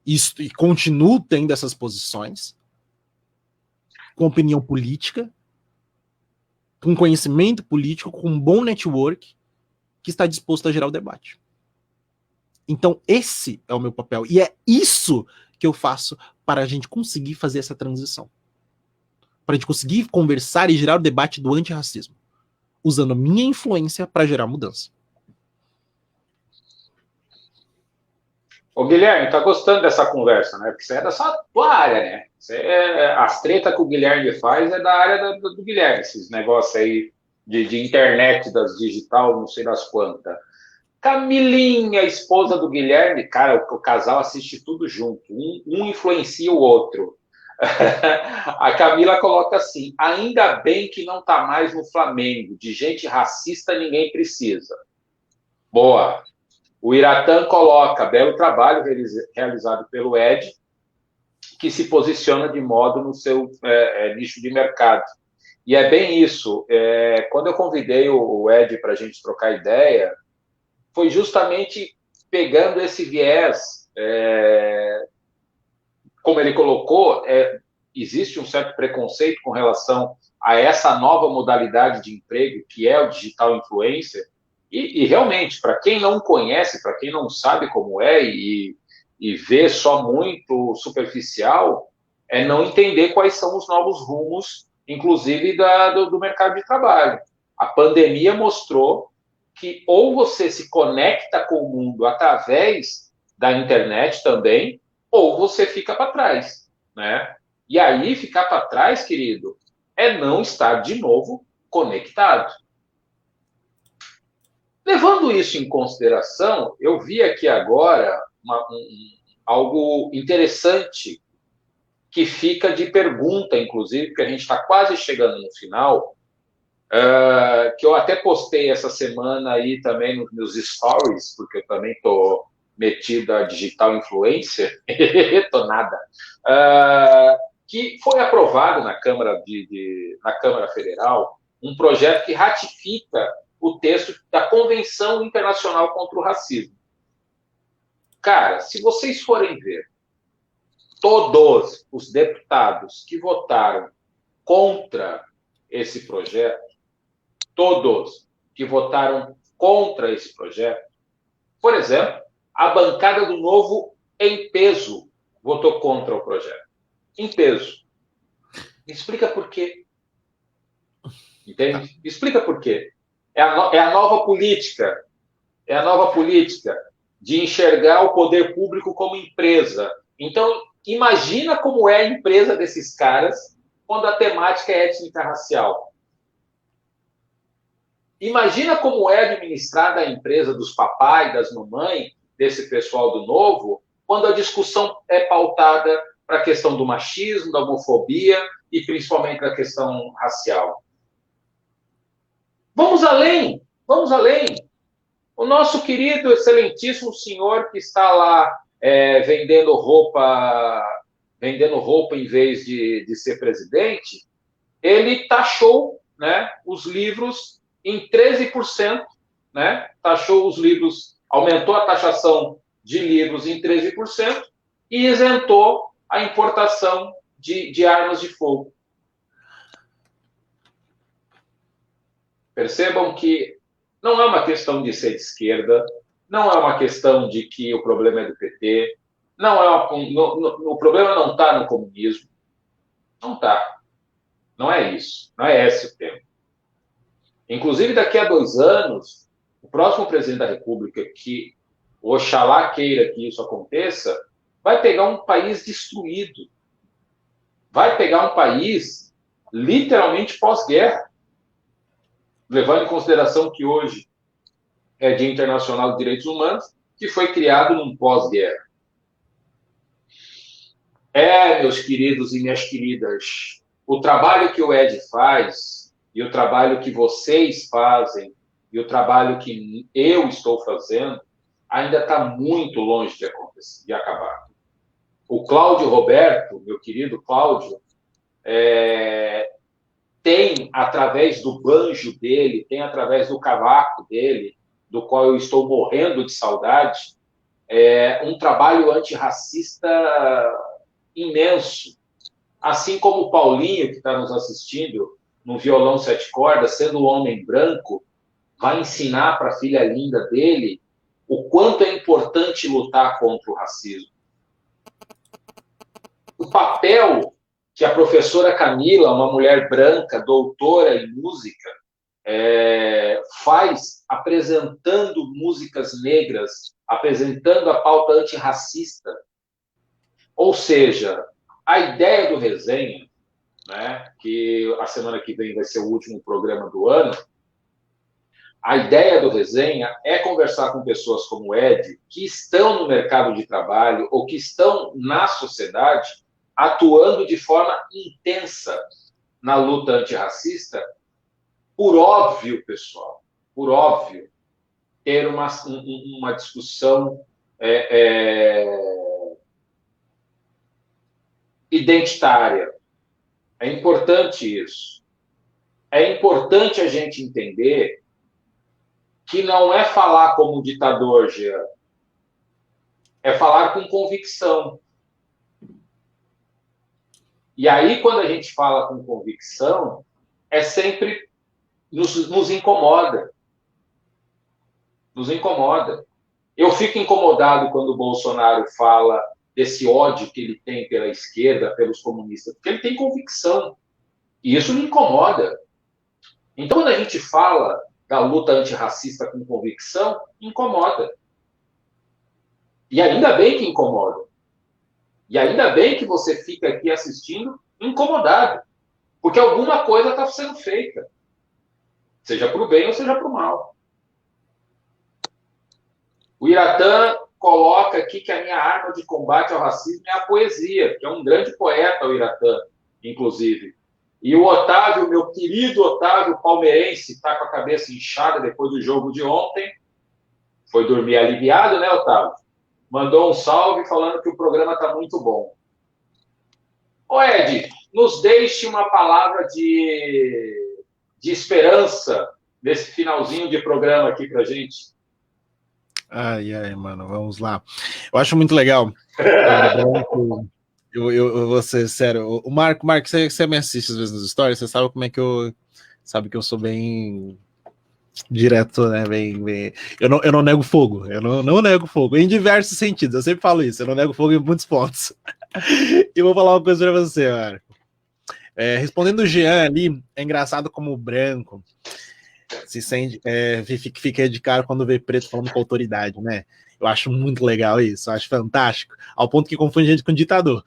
e continuo tendo essas posições, com opinião política, com conhecimento político, com um bom network, que está disposto a gerar o debate. Então esse é o meu papel, e é isso que eu faço para a gente conseguir fazer essa transição. Para a gente conseguir conversar e gerar o debate do antirracismo, usando a minha influência para gerar mudança. Ô, Guilherme, tá gostando dessa conversa, né? Porque você é da sua tua área, né? As tretas que o Guilherme faz é da área do Guilherme, esses negócios aí de internet, das digital, não sei das quantas. Camilinha, esposa do Guilherme, cara, o casal assiste tudo junto, um influencia o outro. A Camila coloca assim: ainda bem que não tá mais no Flamengo, de gente racista ninguém precisa. Boa. O Iratã coloca: belo trabalho realizado pelo Ed, que se posiciona de modo no seu nicho de mercado. E é bem isso. Quando eu convidei o Ed para a gente trocar ideia, foi justamente pegando esse viés, como ele colocou, existe um certo preconceito com relação a essa nova modalidade de emprego, que é o digital influencer, e realmente, para quem não conhece, para quem não sabe como é e vê só muito superficial, é não entender quais são os novos rumos, inclusive do mercado de trabalho. A pandemia mostrou que ou você se conecta com o mundo através da internet também, ou você fica para trás, né? E aí, ficar para trás, querido, é não estar de novo conectado. Levando isso em consideração, eu vi aqui agora algo interessante que fica de pergunta, inclusive, porque a gente está quase chegando no final, que eu até postei essa semana aí também nos meus stories, porque eu também estou metido a digital influencer, tô nada, que foi aprovado na Câmara, na Câmara Federal um projeto que ratifica o texto da Convenção Internacional contra o Racismo. Cara, se vocês forem ver, todos os deputados que votaram contra esse projeto, todos que votaram contra esse projeto, por exemplo, a bancada do Novo em peso votou contra o projeto. Em peso. Me explica por quê. Entende? Me explica por quê. É a nova política. É a nova política de enxergar o poder público como empresa. Então, imagina como é a empresa desses caras quando a temática é étnica racial. Imagina como é administrada a empresa dos papais, das mamães, desse pessoal do Novo, quando a discussão é pautada para a questão do machismo, da homofobia e principalmente da questão racial. Vamos além, vamos além. O nosso querido, excelentíssimo senhor que está lá vendendo roupa em vez de ser presidente, ele taxou, né, os livros em 13%, né, taxou os livros, aumentou a taxação de livros em 13% e isentou a importação de armas de fogo. Percebam que não é uma questão de ser de esquerda, não é uma questão de que o problema é do PT, o problema não está no comunismo, não está. Não é isso, não é esse o tema. Inclusive, daqui a 2 anos, o próximo presidente da República, que oxalá queira que isso aconteça, vai pegar um país destruído. Vai pegar um país literalmente pós-guerra. Levando em consideração que hoje é Dia Internacional de Direitos Humanos, que foi criado num pós-guerra. Meus queridos e minhas queridas, o trabalho que o Ed faz, e o trabalho que vocês fazem, e o trabalho que eu estou fazendo, ainda está muito longe de acabar. O Cláudio Roberto, meu querido Cláudio, tem, através do banjo dele, tem através do cavaco dele, do qual eu estou morrendo de saudade, um trabalho antirracista imenso. Assim como o Paulinho, que está nos assistindo, no violão 7 cordas, sendo um homem branco, vai ensinar para a filha linda dele o quanto é importante lutar contra o racismo. O papel que a professora Camila, uma mulher branca, doutora em música, faz apresentando músicas negras, apresentando a pauta antirracista. Ou seja, a ideia do Resenha, né, que a semana que vem vai ser o último programa do ano, a ideia do Resenha é conversar com pessoas como o Ed, que estão no mercado de trabalho ou que estão na sociedade, atuando de forma intensa na luta antirracista, por óbvio, pessoal, por óbvio, ter uma discussão identitária. É importante isso. É importante a gente entender que não é falar como ditador, Jean. É falar com convicção. E aí, quando a gente fala com convicção, sempre nos incomoda. Nos incomoda. Eu fico incomodado quando o Bolsonaro fala desse ódio que ele tem pela esquerda, pelos comunistas, porque ele tem convicção. E isso me incomoda. Então, quando a gente fala da luta antirracista com convicção, incomoda. E ainda bem que incomoda. E ainda bem que você fica aqui assistindo incomodado. Porque alguma coisa está sendo feita. Seja para o bem ou seja para o mal. O Iratã coloca aqui que a minha arma de combate ao racismo é a poesia, que é um grande poeta, o Iratã, inclusive. E o Otávio, meu querido Otávio palmeirense, está com a cabeça inchada depois do jogo de ontem. Foi dormir aliviado, né, Otávio? Mandou um salve falando que o programa está muito bom. Ô, Ed, nos deixe uma palavra de esperança nesse finalzinho de programa aqui pra gente. Ai, mano, vamos lá. Eu acho muito legal. Eu vou ser sério. O Marco, você me assiste às vezes nas stories, você sabe como é que sabe que eu sou bem direto, né? Bem... Eu não nego fogo. Eu não nego fogo. Em diversos sentidos. Eu sempre falo isso. Eu não nego fogo em muitos pontos. E vou falar uma coisa pra você, Marco. Respondendo o Jean ali, é engraçado como o branco se sente, fica de cara quando vê preto falando com autoridade, né? Eu acho muito legal isso, eu acho fantástico, ao ponto que confunde gente com ditador.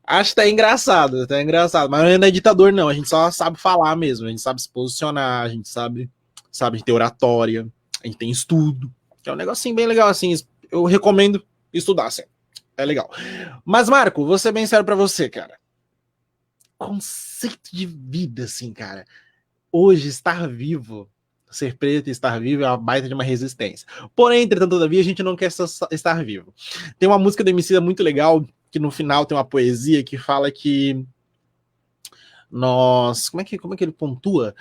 Acho que tá engraçado, tá engraçado. Mas não é ditador, não. A gente só sabe falar mesmo. A gente sabe se posicionar, a gente sabe ter oratória, a gente tem estudo. Que é um negocinho bem legal, assim. Eu recomendo estudar, assim. É legal. Mas, Marco, vou ser bem sério pra você, cara. Conceito de vida, assim, cara. Hoje, estar vivo, ser preto e estar vivo é uma baita de uma resistência. Porém, entretanto, todavia, a gente não quer só estar vivo. Tem uma música do Emicida muito legal, que no final tem uma poesia que fala que nós... Como é que ele pontua?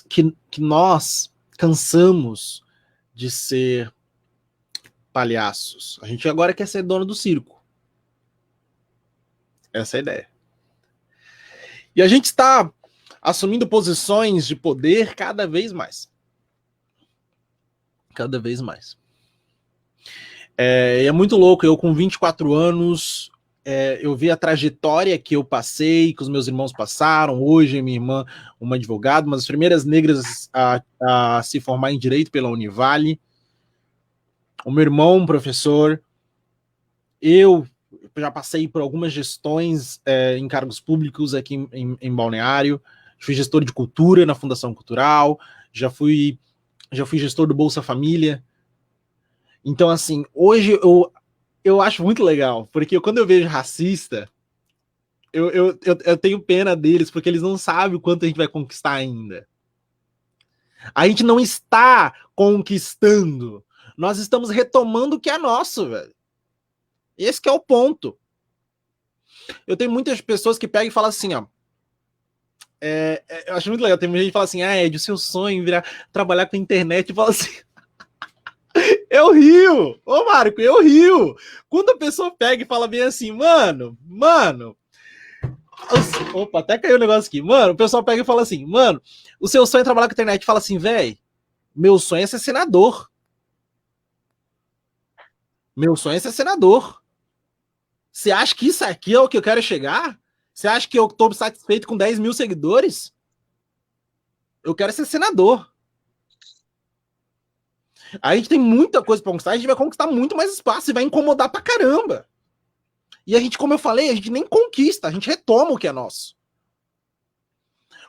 Que nós cansamos de ser palhaços. A gente agora quer ser dono do circo. Essa é a ideia. E a gente está assumindo posições de poder cada vez mais. Cada vez mais. É muito louco. Eu, com 24 anos, eu vi a trajetória que eu passei, que os meus irmãos passaram. Hoje, minha irmã, uma advogada, uma das primeiras negras a se formar em Direito pela Univale. O meu irmão, um professor. Eu já passei por algumas gestões em cargos públicos aqui em Balneário. Fui gestor de cultura na Fundação Cultural. Já fui gestor do Bolsa Família. Então, assim, hoje eu acho muito legal, porque quando eu vejo racista, eu tenho pena deles, porque eles não sabem o quanto a gente vai conquistar ainda. A gente não está conquistando, nós estamos retomando o que é nosso, velho. Esse que é o ponto. Eu tenho muitas pessoas que pegam e falam assim, ó. Eu acho muito legal, tem gente que fala assim, Ed, o seu sonho virar trabalhar com a internet, e fala assim, eu rio, ô Marco, eu rio. Quando a pessoa pega e fala bem assim, mano, opa, até caiu o negócio aqui, mano, o pessoal pega e fala assim, mano, o seu sonho é trabalhar com a internet, fala assim, velho, meu sonho é ser senador. Meu sonho é ser senador. Você acha que isso aqui é o que eu quero chegar? Você acha que eu tô satisfeito com 10 mil seguidores? Eu quero ser senador. A gente tem muita coisa pra conquistar, a gente vai conquistar muito mais espaço e vai incomodar pra caramba. E a gente, como eu falei, a gente nem conquista, a gente retoma o que é nosso.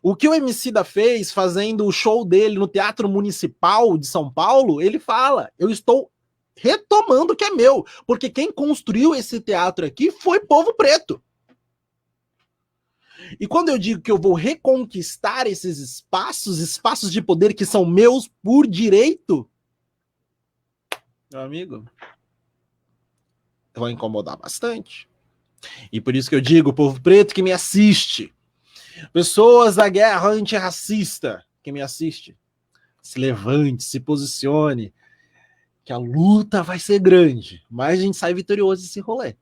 O que o Emicida fez fazendo o show dele no Teatro Municipal de São Paulo, ele fala, eu estou retomando o que é meu, porque quem construiu esse teatro aqui foi povo preto. E quando eu digo que eu vou reconquistar esses espaços de poder que são meus por direito, meu amigo, vai incomodar bastante. E por isso que eu digo, o povo preto que me assiste, pessoas da guerra antirracista que me assiste, se levante, se posicione, que a luta vai ser grande, mas a gente sai vitorioso desse rolê.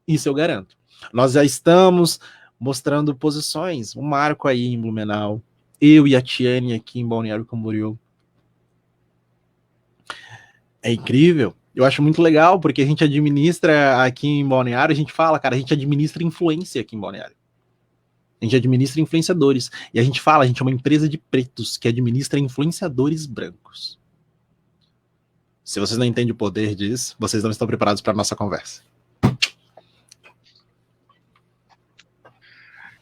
Isso eu garanto. Nós já estamos mostrando posições, o Marco aí em Blumenau, eu e a Tiane aqui em Balneário Camboriú. É incrível. Eu acho muito legal, porque a gente administra aqui em Balneário, a gente fala, cara, a gente administra influência aqui em Balneário. A gente administra influenciadores. E a gente fala, a gente é uma empresa de pretos que administra influenciadores brancos. Se vocês não entendem o poder disso, vocês não estão preparados para a nossa conversa.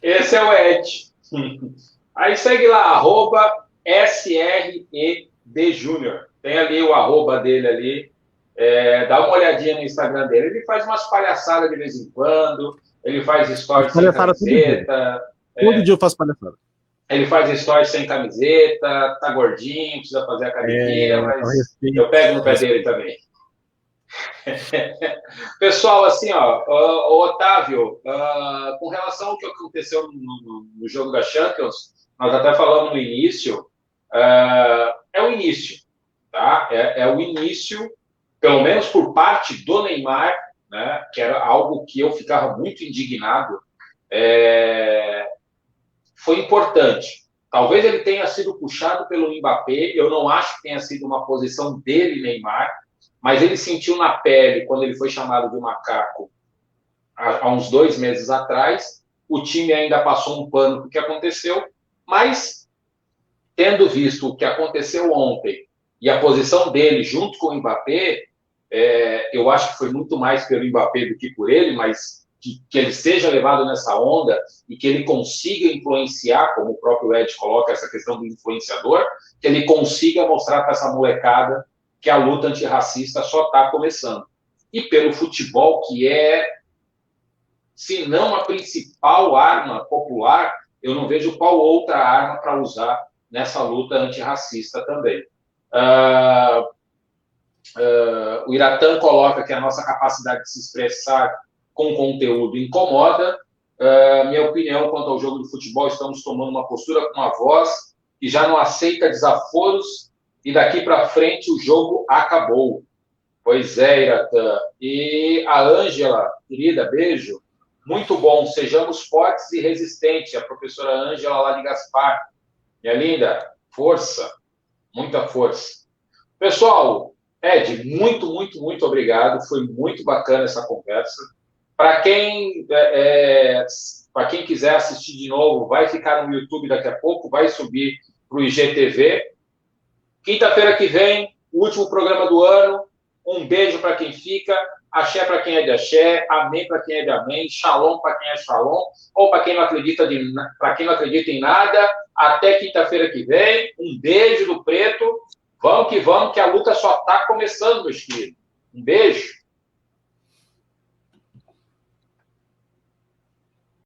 Esse é o Ed. Aí segue lá, @SREDJúnior. Tem ali o arroba dele ali. Dá uma olhadinha no Instagram dele. Ele faz umas palhaçadas de vez em quando. Ele faz stories sem camiseta. Todo dia eu faço palhaçada. Ele faz stories sem camiseta, tá gordinho, precisa fazer academia, mas eu pego no pé dele também. Pessoal, assim, Otávio, com relação ao que aconteceu no jogo da Champions, nós até falamos no início, é o início, tá? É o início, pelo menos por parte do Neymar, né, que era algo que eu ficava muito indignado, foi importante. Talvez ele tenha sido puxado pelo Mbappé, eu não acho que tenha sido uma posição dele, Neymar, mas ele sentiu na pele, quando ele foi chamado de macaco, há uns 2 meses atrás, o time ainda passou um pano para o que aconteceu, mas, tendo visto o que aconteceu ontem, e a posição dele junto com o Mbappé, Eu acho que foi muito mais pelo Mbappé do que por ele, mas que ele seja levado nessa onda e que ele consiga influenciar, como o próprio Ed coloca essa questão do influenciador, que ele consiga mostrar para essa molecada que a luta antirracista só está começando. E pelo futebol, que é, se não a principal arma popular, eu não vejo qual outra arma para usar nessa luta antirracista também. O Iratã coloca que a nossa capacidade de se expressar com conteúdo incomoda. Minha opinião quanto ao jogo de futebol, estamos tomando uma postura com uma voz que já não aceita desaforos e daqui para frente o jogo acabou. Pois é, Iratã. E a Ângela, querida, beijo. Muito bom, sejamos fortes e resistentes. A professora Ângela lá de Gaspar. Minha linda, força, muita força. Pessoal, Ed, muito, muito, muito obrigado. Foi muito bacana essa conversa. Para quem quiser assistir de novo, vai ficar no YouTube daqui a pouco, vai subir para o IGTV. Quinta-feira que vem, último programa do ano. Um beijo para quem fica, axé para quem é de axé, amém para quem é de amém, shalom para quem é shalom, ou para quem não acredita em nada. Até quinta-feira que vem. Um beijo do Preto. Vamos que a luta só está começando, meus queridos. Um beijo.